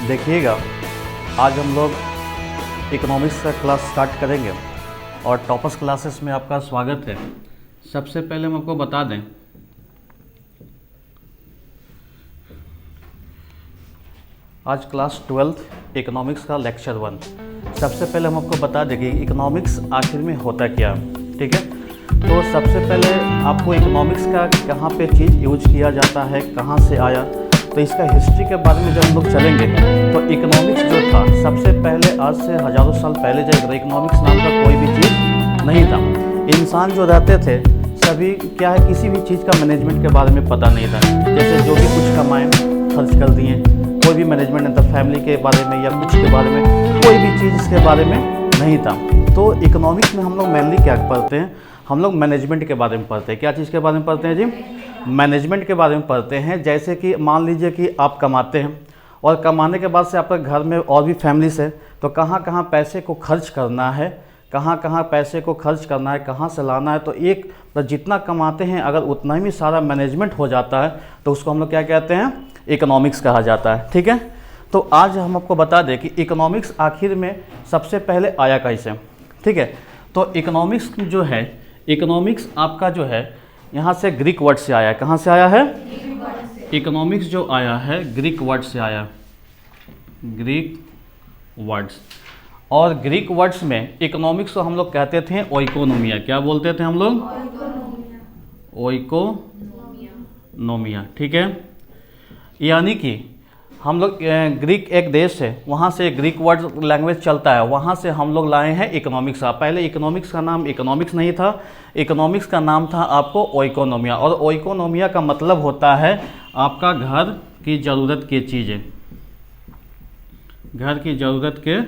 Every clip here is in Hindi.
देखिएगा, आज हम लोग इकोनॉमिक्स का क्लास स्टार्ट करेंगे और टॉपर्स क्लासेस में आपका स्वागत है। सबसे पहले हम आपको बता दें आज क्लास 12th इकोनॉमिक्स का लेक्चर 1। सबसे पहले हम आपको बता दें कि इकोनॉमिक्स आखिर में होता क्या है, ठीक है। तो सबसे पहले आपको इकोनॉमिक्स का कहाँ पे चीज़ यूज किया जाता है, कहाँ से आया, तो इसका हिस्ट्री के बारे में जब हम लोग चलेंगे तो इकोनॉमिक्स जो था सबसे पहले आज से हज़ारों साल पहले जब इकोनॉमिक्स नाम का कोई भी चीज़ नहीं था। इंसान जो रहते थे सभी क्या है, किसी भी चीज़ का मैनेजमेंट के बारे में पता नहीं था। जैसे जो भी कुछ कमाएं खर्च कर दिए, कोई भी मैनेजमेंट नहीं था, फैमिली के बारे में या कुछ के बारे में कोई भी चीज़ इसके बारे में नहीं था। तो इकोनॉमिक्स में हम लोग मेनली क्या पढ़ते हैं, हम लोग मैनेजमेंट के बारे में पढ़ते हैं। क्या चीज़ के बारे में पढ़ते हैं जी? मैनेजमेंट के बारे में पढ़ते हैं। जैसे कि मान लीजिए कि आप कमाते हैं और कमाने के बाद से आपके घर में और भी फैमिलीज है, तो कहाँ कहाँ पैसे को खर्च करना है, कहाँ कहाँ पैसे को खर्च करना है, कहाँ से लाना है। तो एक जितना कमाते हैं अगर उतना ही सारा मैनेजमेंट हो जाता है तो उसको हम लोग क्या कहते हैं, इकोनॉमिक्स कहा जाता है, ठीक है। तो आज हम आपको बता दें कि इकोनॉमिक्स आखिर में सबसे पहले आया कैसे, ठीक है। तो इकोनॉमिक्स जो है, इकोनॉमिक्स आपका जो है यहाँ से ग्रीक वर्ड से आया है। कहाँ से आया है? इकोनॉमिक्स जो आया है ग्रीक वर्ड से आया, ग्रीक वर्ड्स। और ग्रीक वर्ड्स में इकोनॉमिक्स को हम लोग कहते थे ओइकोनोमिया। क्या बोलते थे हम लोग? ओइकोनोमिया, ठीक है। यानी कि हम लोग ग्रीक एक देश है, वहाँ से ग्रीक वर्ड लैंग्वेज चलता है, वहाँ से हम लोग लाए हैं इकोनॉमिक्स का। पहले इकोनॉमिक्स का नाम इकोनॉमिक्स नहीं था, इकोनॉमिक्स का नाम था आपको ओइकोनोमिया। और ओइकोनोमिया का मतलब होता है आपका घर की ज़रूरत की चीज़ें, घर की ज़रूरत के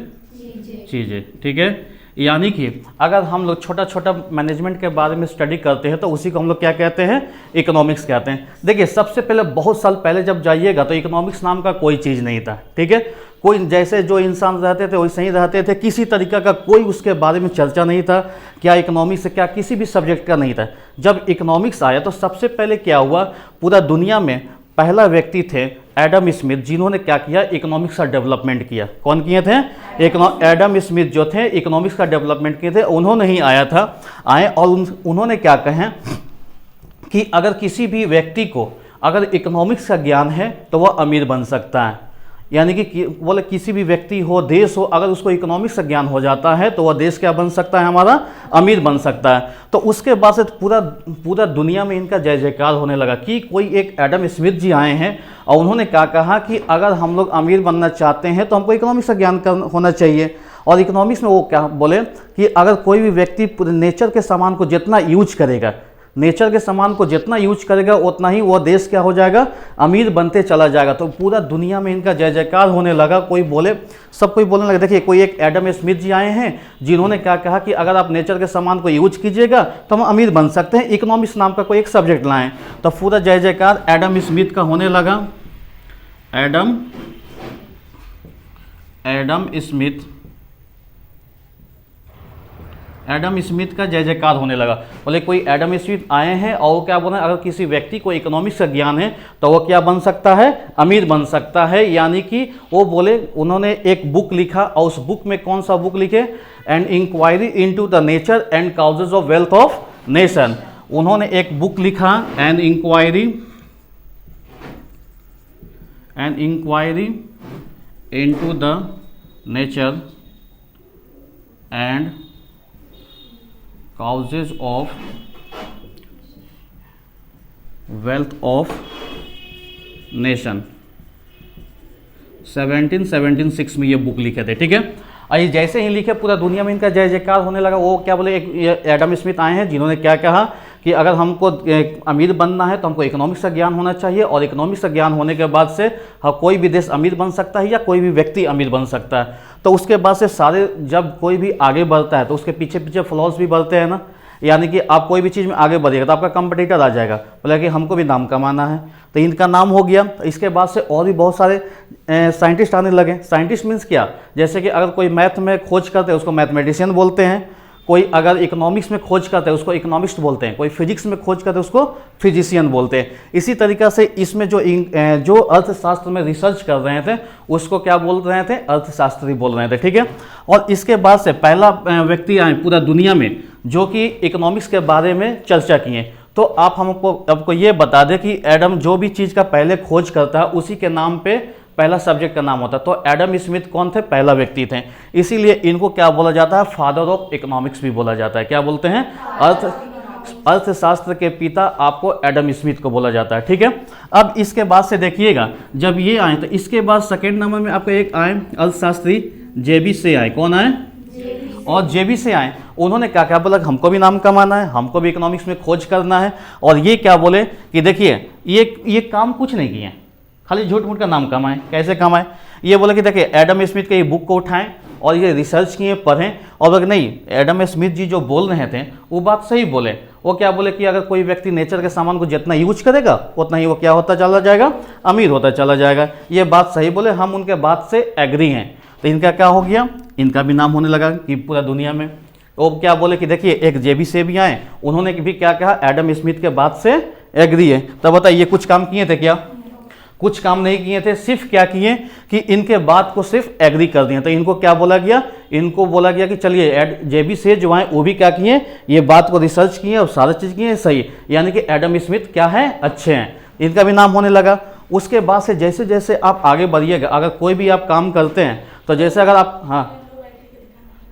चीज़ें, ठीक है। यानी कि अगर हम लोग छोटा छोटा मैनेजमेंट के बारे में स्टडी करते हैं तो उसी को हम लोग क्या कहते हैं, इकोनॉमिक्स कहते हैं। देखिए सबसे पहले बहुत साल पहले जब जाइएगा तो इकोनॉमिक्स नाम का कोई चीज़ नहीं था, ठीक है। कोई जैसे जो इंसान रहते थे वैसे ही रहते थे, किसी तरीका का कोई उसके बारे में चर्चा नहीं था, क्या इकोनॉमिक्स से क्या किसी भी सब्जेक्ट का नहीं था। जब इकोनॉमिक्स आया तो सबसे पहले क्या हुआ, पूरा दुनिया में पहला व्यक्ति थे एडम स्मिथ, जिन्होंने क्या किया, इकोनॉमिक्स का डेवलपमेंट किया। कौन किए थे? एडम स्मिथ जो थे इकोनॉमिक्स का डेवलपमेंट किए थे। उन्होंने ही आए और उन्होंने क्या कहें कि अगर किसी भी व्यक्ति को अगर इकोनॉमिक्स का ज्ञान है तो वह अमीर बन सकता है। यानी कि बोले किसी भी व्यक्ति हो, देश हो, अगर उसको इकोनॉमिक्स का ज्ञान हो जाता है तो वह देश क्या बन सकता है, हमारा अमीर बन सकता है। तो उसके बाद से पूरा दुनिया में इनका जय जयकार होने लगा कि कोई एक एडम स्मिथ जी आए हैं और उन्होंने क्या कहा कि अगर हम लोग अमीर बनना चाहते हैं तो हमको इकोनॉमिक्स का ज्ञान होना चाहिए। और इकोनॉमिक्स में वो क्या बोले कि अगर कोई भी व्यक्ति नेचर के सामान को जितना यूज करेगा, नेचर के सामान को जितना यूज करेगा उतना ही वो देश क्या हो जाएगा, अमीर बनते चला जाएगा। तो पूरा दुनिया में इनका जय जयकार होने लगा। सब कोई बोलने लगा। देखिए कोई एक एडम स्मिथ जी आए हैं जिन्होंने क्या कहा कि अगर आप नेचर के सामान को यूज कीजिएगा तो हम अमीर बन सकते हैं, इकोनॉमिक्स नाम का कोई एक सब्जेक्ट लाएं। तो पूरा जय जयकार एडम स्मिथ का होने लगा। एडम स्मिथ का जय जयकार होने लगा। बोले कोई एडम स्मिथ आए हैं और वो क्या बोले, अगर किसी व्यक्ति को इकोनॉमिक्स का ज्ञान है तो वो क्या बन सकता है, अमीर बन सकता है। यानी कि वो बोले, उन्होंने एक बुक लिखा और उस बुक में कौन सा बुक लिखे, an inquiry into the nature and causes of wealth of nation. उन्होंने एक बुक लिखा, an inquiry into the nature and causes of wealth of nation. 1776 में ये बुक लिखे थे, ठीक है। और ये जैसे ही लिखे पूरा दुनिया में इनका जय जयकार होने लगा। वो क्या बोले, एक एडम स्मिथ आए हैं जिन्होंने क्या कहा कि अगर हमको अमीर बनना है तो हमको इकोनॉमिक्स का ज्ञान होना चाहिए, और इकोनॉमिक्स का ज्ञान होने के बाद से कोई भी देश अमीर बन सकता है या कोई भी व्यक्ति अमीर बन सकता है। तो उसके बाद से सारे, जब कोई भी आगे बढ़ता है तो उसके पीछे पीछे फ्लॉज भी बढ़ते हैं ना। यानी कि आप कोई भी चीज़ में आगे बढ़िएगा तो आपका कंपटीटर आ जाएगा, बोला कि हमको भी नाम कमाना है, तो इनका नाम हो गया। तो इसके बाद से और भी बहुत सारे साइंटिस्ट आने लगे। साइंटिस्ट मीन्स क्या, जैसे कि अगर कोई मैथ में खोज करते हैं उसको मैथमेटिशियन बोलते हैं, कोई अगर इकोनॉमिक्स में खोज करता है उसको इकोनॉमिस्ट बोलते हैं, कोई फिजिक्स में खोज करता है उसको फिजिशियन बोलते हैं। इसी तरीक़ा से इसमें जो अर्थशास्त्र में रिसर्च कर रहे थे उसको क्या बोल रहे थे, अर्थशास्त्री बोल रहे थे, ठीक है। और इसके बाद से पहला व्यक्ति आए पूरा दुनिया में जो कि इकोनॉमिक्स के बारे में चर्चा किए। तो आप आपको ये बता दें कि एडम जो भी चीज़ का पहले खोज करता है उसी के नाम पे पहला सब्जेक्ट का नाम होता है। तो एडम स्मिथ कौन थे, पहला व्यक्ति थे, इसीलिए इनको क्या बोला जाता है, फादर ऑफ इकोनॉमिक्स भी बोला जाता है। क्या बोलते हैं, अर्थशास्त्र के पिता आपको एडम स्मिथ को बोला जाता है, ठीक है। अब इसके बाद से देखिएगा जब ये आए तो इसके बाद सेकेंड नंबर में आपको एक आए अर्थशास्त्री जेबी से आए। कौन आए, और जेबी से आए, उन्होंने क्या क्या बोला, हमको भी नाम कमाना है, हमको भी इकोनॉमिक्स में खोज करना है। और ये क्या बोले कि देखिए ये काम कुछ नहीं किए, खाली झूठ मूठ का नाम कमाएं। कैसे कमाएं, ये बोले कि देखिए एडम स्मिथ के ये बुक को उठाएं और ये रिसर्च किए, पढ़ें, और अगर नहीं एडम स्मिथ जी जो बोल रहे थे वो बात सही बोले। वो क्या बोले कि अगर कोई व्यक्ति नेचर के सामान को जितना यूज करेगा उतना ही वो क्या होता चला जाएगा, अमीर होता चला जाएगा। ये बात सही बोले, हम उनके बात से एग्री हैं। तो इनका क्या हो गया, इनका भी नाम होने लगा कि पूरा दुनिया में। वो क्या बोले कि देखिए एक जेबी से भी आए, उन्होंने भी क्या कहा, एडम स्मिथ के बात से एग्री है। तब बताइए कुछ काम किए थे क्या, कुछ काम नहीं किए थे, सिर्फ क्या किए कि इनके बात को सिर्फ एग्री कर दिया। तो इनको क्या बोला गया, इनको बोला गया कि चलिए जेबी से जो आए वो भी क्या किए, ये बात को रिसर्च किए और सारी चीज़ किए सही, यानी कि एडम स्मिथ क्या है, अच्छे हैं, इनका भी नाम होने लगा। उसके बाद से जैसे जैसे आप आगे बढ़िएगा, अगर कोई भी आप काम करते हैं तो जैसे अगर आप हाँ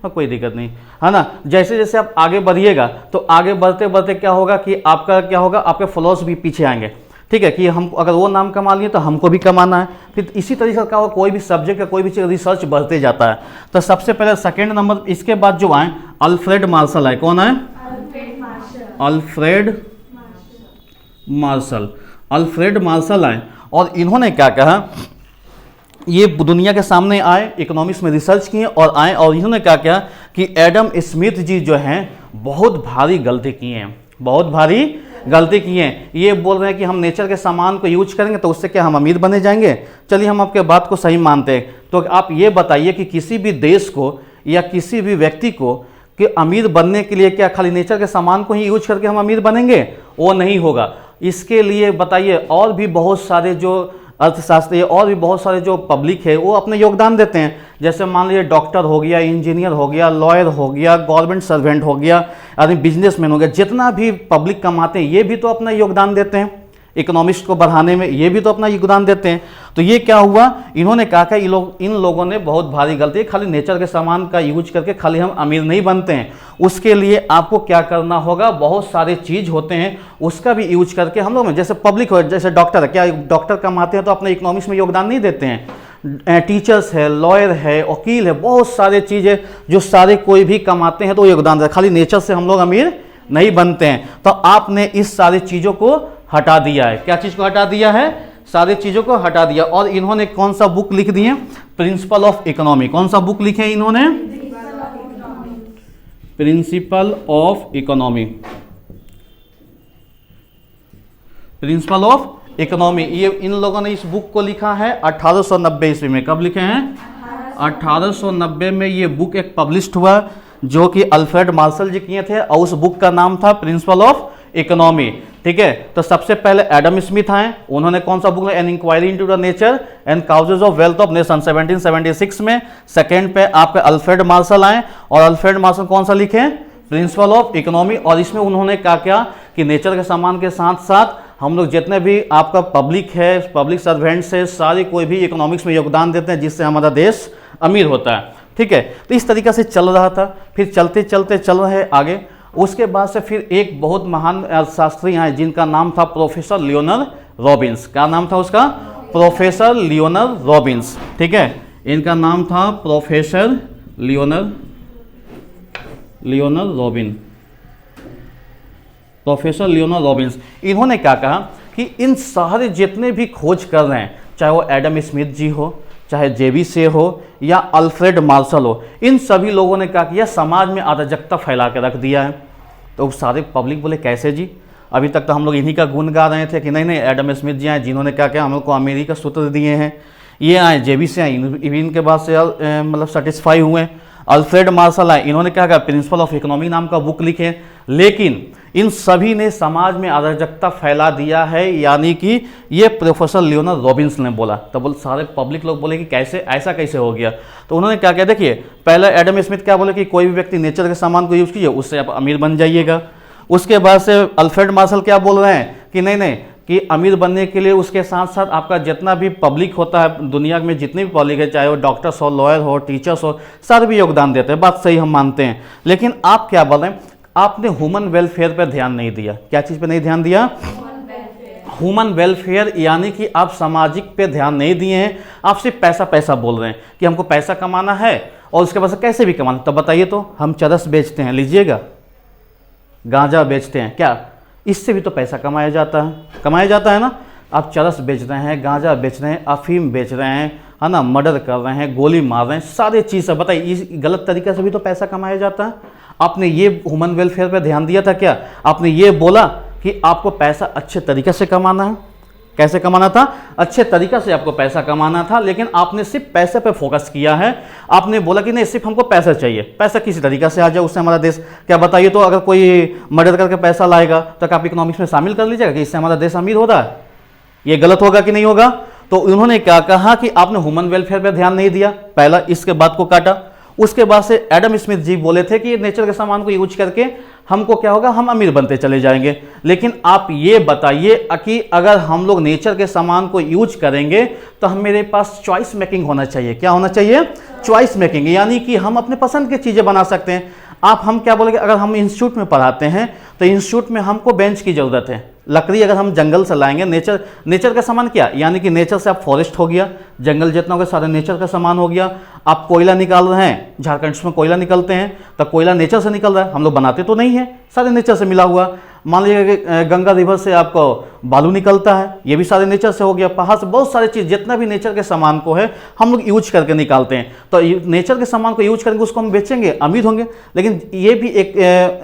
कोई दिक्कत नहीं, है ना, जैसे जैसे आप आगे बढ़िएगा तो आगे बढ़ते बढ़ते क्या होगा कि आपका क्या होगा, आपके फॉलोअर्स भी पीछे आएंगे, ठीक है, कि हम अगर वो नाम कमा लिए तो हमको भी कमाना है। फिर इसी तरीके से क्या होगा, कोई भी सब्जेक्ट का कोई भी चीज़ रिसर्च बढ़ते जाता है। तो सबसे पहले सेकेंड नंबर इसके बाद जो आए अल्फ्रेड मार्शल आए। कौन आए, अल्फ्रेड मार्शल आए। और इन्होंने क्या कहा, ये दुनिया के सामने आए, इकोनॉमिक्स में रिसर्च किए और आए, और इन्होंने क्या किया कि एडम स्मिथ जी जो हैं बहुत भारी गलती किए हैं, बहुत भारी गलती की है। ये बोल रहे हैं कि हम नेचर के सामान को यूज करेंगे तो उससे क्या हम अमीर बने जाएंगे। चलिए हम आपके बात को सही मानते हैं, तो आप ये बताइए कि किसी भी देश को या किसी भी व्यक्ति को कि अमीर बनने के लिए क्या खाली नेचर के सामान को ही यूज करके हम अमीर बनेंगे, वो नहीं होगा। इसके लिए बताइए और भी बहुत सारे जो अर्थशास्त्री और भी बहुत सारे जो पब्लिक है वो अपने योगदान देते हैं। जैसे मान लीजिए डॉक्टर हो गया, इंजीनियर हो गया, लॉयर हो गया, गवर्नमेंट सर्वेंट हो गया, आदमी बिजनेसमैन हो गया, जितना भी पब्लिक कमाते हैं ये भी तो अपना योगदान देते हैं इकोनॉमिक्स को बढ़ाने में, ये भी तो अपना योगदान देते हैं। तो ये क्या हुआ, इन्होंने कहा कि इन लोगों ने बहुत भारी गलती है, खाली नेचर के सामान का यूज करके खाली हम अमीर नहीं बनते हैं। उसके लिए आपको क्या करना होगा, बहुत सारे चीज़ होते हैं उसका भी यूज करके हम लोग में, जैसे पब्लिक हो, जैसे डॉक्टर है, क्या डॉक्टर कमाते हैं तो अपने इकोनॉमिक्स में योगदान नहीं देते हैं। टीचर्स है, लॉयर है, वकील है, बहुत सारे चीज़ें जो सारे कोई भी कमाते हैं तो योगदान देते हैं, खाली नेचर से हम लोग अमीर नहीं बनते हैं। तो आपने इस सारी चीज़ों को हटा दिया है। क्या चीज़ को हटा दिया है, सारी चीज़ों को हटा दिया। और इन्होंने कौन सा बुक लिख दी है, प्रिंसिपल ऑफ इकोनॉमी। कौन सा बुक लिखे इन्होंने, principle of economy, principle of economy. ये इन लोगों ने इस बुक को लिखा है 1890 ईस्वी में। कब लिखे हैं, 1890 में ये बुक एक पब्लिश्ड हुआ जो कि अल्फ्रेड मार्शल जी किए थे, और उस बुक का नाम था प्रिंसिपल ऑफ इकोनॉमी, ठीक है। तो सबसे पहले एडम स्मिथ आए, उन्होंने कौन सा book, an inquiry into the nature and causes of wealth of nation 1776 में। सेकंड पे आपके अल्फ्रेड मार्शल आए, और अल्फ्रेड मार्शल कौन सा लिखे, प्रिंसिपल ऑफ इकोनॉमी। और इसमें उन्होंने क्या किया कि नेचर के सामान के साथ साथ हम लोग जितने भी आपका पब्लिक है, पब्लिक सर्वेंट्स है, सारे कोई भी इकोनॉमिक्स में योगदान देते हैं जिससे हमारा देश अमीर होता है, ठीक है। तो इस तरीके से चल रहा था, फिर चलते चलते चल रहे आगे। उसके बाद से फिर एक बहुत महान अर्थशास्त्री आए जिनका नाम था प्रोफेसर लियोनार्ड रॉबिन्स। क्या नाम था उसका, प्रोफेसर लियोनार्ड रॉबिन्स, ठीक है। इनका नाम था professor Leonard robin, professor Leonard Robins. इन्होंने क्या कहा कि इन सारे जितने भी खोज कर रहे हैं, चाहे वो एडम स्मिथ जी हो, चाहे जेबी से हो या अल्फ्रेड मार्शल हो, इन सभी लोगों ने क्या किया, समाज में अराजकता फैला के रख दिया है। तो सारे पब्लिक बोले कैसे जी, अभी तक तो हम लोग इन्हीं का गुण गा रहे थे कि नहीं नहीं एडम स्मिथ जी आए जिन्होंने क्या किया, हम लोग को अमेरिका सूत्र दिए हैं, ये आए जेबी से आए, इनके बाद से मतलब सेटिस्फाई हुए। अल्फ्रेड मार्शल आए, इन्होंने क्या कहा, प्रिंसिपल ऑफ इकोनॉमी नाम का बुक लिखे, लेकिन इन सभी ने समाज में अराजकता फैला दिया है, यानी कि ये प्रोफेसर लियोनार्ड रॉबिन्स ने बोला। तो बोल सारे पब्लिक लोग बोले कि कैसे, ऐसा कैसे हो गया। तो उन्होंने क्या किया, देखिए पहले एडम स्मिथ क्या बोले कि कोई भी व्यक्ति नेचर के सामान को यूज कीजिए, उससे आप अमीर बन जाइएगा। उसके बाद से अल्फ्रेड मार्शल क्या बोल रहे हैं कि नहीं कि अमीर बनने के लिए उसके साथ साथ आपका जितना भी पब्लिक होता है दुनिया में, जितनी भी पब्लिक है, चाहे वो डॉक्टर्स हो, लॉयर हो, टीचर्स हो, सारे भी योगदान देते हैं, बात सही हम मानते हैं। लेकिन आप क्या बोल रहे हैं, आपने ह्यूमन वेलफेयर पर ध्यान नहीं दिया। क्या चीज़ पे नहीं ध्यान दिया? ह्यूमन वेलफेयर, यानी कि आप सामाजिक पे ध्यान नहीं दिए हैं। आप सिर्फ पैसा पैसा बोल रहे हैं कि हमको पैसा कमाना है और उसके बाद से कैसे भी कमाना। तो बताइए, तो हम चरस बेचते हैं, लीजिएगा, गांजा बेचते हैं, क्या इससे भी तो पैसा कमाया जाता है ना। आप चरस बेच रहे हैं, गांजा बेच रहे हैं, अफीम बेच रहे हैं, है ना, मर्डर कर रहे हैं, गोली मार रहे हैं, सारे चीज़ से बताइए, इस गलत तरीके से भी तो पैसा कमाया जाता है। आपने ये ह्यूमन वेलफेयर पे ध्यान दिया था क्या? आपने ये बोला कि आपको पैसा अच्छे तरीके से कमाना है। कैसे कमाना था? अच्छे तरीके से आपको पैसा कमाना था, लेकिन आपने सिर्फ पैसे पे फोकस किया है। आपने बोला कि नहीं, सिर्फ हमको पैसा चाहिए, पैसा किसी तरीके से आ जाए, उससे हमारा देश, क्या बताइए, तो अगर कोई मर्डर करके पैसा लाएगा तो क्या आप इकोनॉमिक्स में शामिल कर लीजिएगा कि इससे हमारा देश अमीर हो रहा है? ये गलत होगा कि नहीं होगा? तो उन्होंने क्या कहा कि आपने ह्यूमन वेलफेयर पर ध्यान नहीं दिया, पहला इसके बात को काटा। उसके बाद से एडम स्मिथ जी बोले थे कि नेचर के सामान को यूज करके हमको क्या होगा, हम अमीर बनते चले जाएंगे। लेकिन आप ये बताइए कि अगर हम लोग नेचर के सामान को यूज करेंगे तो हम, मेरे पास चॉइस मेकिंग होना चाहिए। क्या होना चाहिए? चॉइस मेकिंग, यानी कि हम अपने पसंद की चीज़ें बना सकते हैं। हम क्या बोलेंगे, अगर हम इंस्टीट्यूट में पढ़ाते हैं तो इंस्टीट्यूट में हमको बेंच की ज़रूरत है। लकड़ी अगर हम जंगल से लाएंगे, नेचर का सामान क्या, यानी कि नेचर से आप फॉरेस्ट हो गया, जंगल जितना हो गया, सारे नेचर का सामान हो गया। आप कोयला निकाल रहे हैं, झारखंड में कोयला निकलते हैं, तो कोयला नेचर से निकल रहा है, हम लोग बनाते तो नहीं है, सारे नेचर से मिला हुआ। मान लीजिए कि गंगा रिवर से आपको बालू निकलता है, ये भी सारे नेचर से हो गया। पहाड़ से बहुत सारी चीज़, जितना भी नेचर के सामान को है हम लोग यूज करके निकालते हैं। तो नेचर के सामान को यूज करेंगे, उसको हम बेचेंगे, अमीर होंगे। लेकिन ये भी एक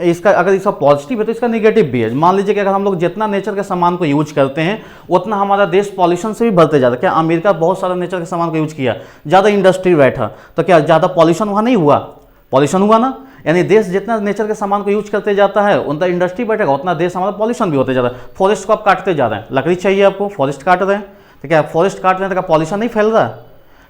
इसका, अगर इसका पॉजिटिव है तो इसका नेगेटिव भी है। मान लीजिए कि अगर हम लोग जितना नेचर के सामान को यूज करते हैं उतना हमारा देश पॉल्यूशन से भी भरते जाता है। क्या अमेरिका बहुत सारा नेचर के सामान को यूज किया, ज़्यादा इंडस्ट्री बैठा, तो क्या ज़्यादा पॉल्यूशन वहाँ नहीं हुआ? पॉल्यूशन हुआ ना। यानी देश जितना नेचर के सामान को यूज करते जाता है, उतना इंडस्ट्री बैठेगा, उतना देश हमारा पॉल्यूशन भी होते जाता है। फॉरेस्ट को आप काटते जा रहे हैं, लकड़ी चाहिए आपको, फॉरेस्ट काट रहे हैं, तो क्या फॉरेस्ट काट रहे हैं तो क्या पॉल्यूशन नहीं फैल रहा है?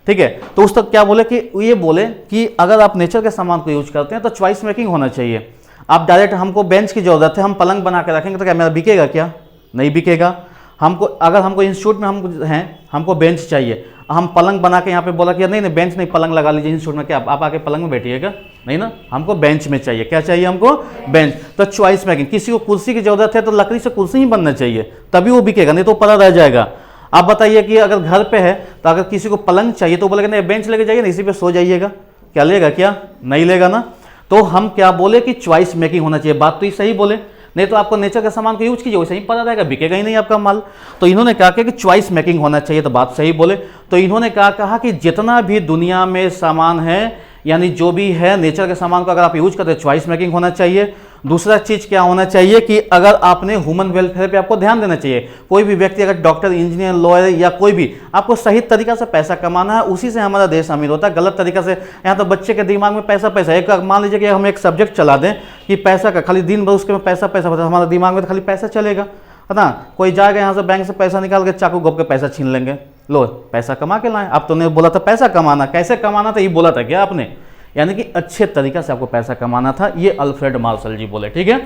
ठीक है। तो उस तक क्या बोले कि ये बोले कि अगर आप नेचर के सामान को यूज करते हैं तो चॉइस मेकिंग होना चाहिए। आप डायरेक्ट, हमको बेंच की जरूरत है, हम पलंग बना के रखेंगे तो क्या मेरा बिकेगा? क्या नहीं बिकेगा। हमको, अगर हमको इंस्टीट्यूट में हम हैं, हमको बेंच चाहिए, हम पलंग बना के यहाँ पे बोला कि नहीं बेंच नहीं, पलंग लगा लीजिए इंस्टीट्यूट में, क्या आप आके पलंग में बैठिएगा? नहीं ना, हमको बेंच में चाहिए। क्या चाहिए हमको? बेंच। तो चॉइस मेकिंग, किसी को कुर्सी की जरूरत है तो लकड़ी से कुर्सी ही बनना चाहिए, तभी वो बिकेगा, नहीं तो पड़ा रह जाएगा। आप बताइए कि अगर घर पे है तो अगर किसी को पलंग चाहिए तो बोलेगा नहीं बेंच लेके जाइए ना, इसी पे सो जाइएगा, क्या लेगा? क्या नहीं लेगा ना। तो हम क्या बोले कि चॉइस मेकिंग होना चाहिए। बात तो ये सही बोले, नहीं तो आपको नेचर का सामान को यूज कीजिए, वैसे ही पड़ा रहेगा, बिकेगा ही नहीं आपका माल। तो इन्होंने कहा कि चॉइस मेकिंग होना चाहिए, तो बात सही बोले। तो इन्होंने कहा कि जितना भी दुनिया में सामान है, यानी जो भी है नेचर के सामान को अगर आप यूज करते हैं, चॉइस मेकिंग होना चाहिए। दूसरा चीज़ क्या होना चाहिए कि अगर आपने ह्यूमन वेलफेयर पे आपको ध्यान देना चाहिए। कोई भी व्यक्ति, अगर डॉक्टर, इंजीनियर, लॉयर या कोई भी, आपको सही तरीका से पैसा कमाना है, उसी से हमारा देश अमीर होता है। गलत तरीका से यहाँ तो बच्चे के दिमाग में पैसा पैसा, एक मान लीजिए कि हम एक सब्जेक्ट चला दें कि पैसा का, खाली दिन भर उसके में पैसा पैसा, हमारा दिमाग में तो खाली पैसा चलेगा, है ना। कोई जाएगा यहाँ से बैंक से पैसा निकाल के चाकू घोप के पैसा छीन लेंगे, लो पैसा कमा के लाएं। आप तो ने बोला था पैसा कमाना, कैसे कमाना था ये बोला था क्या आपने? यानी कि अच्छे तरीका से आपको पैसा कमाना था, ये अल्फ्रेड मार्शल जी बोले, ठीक है।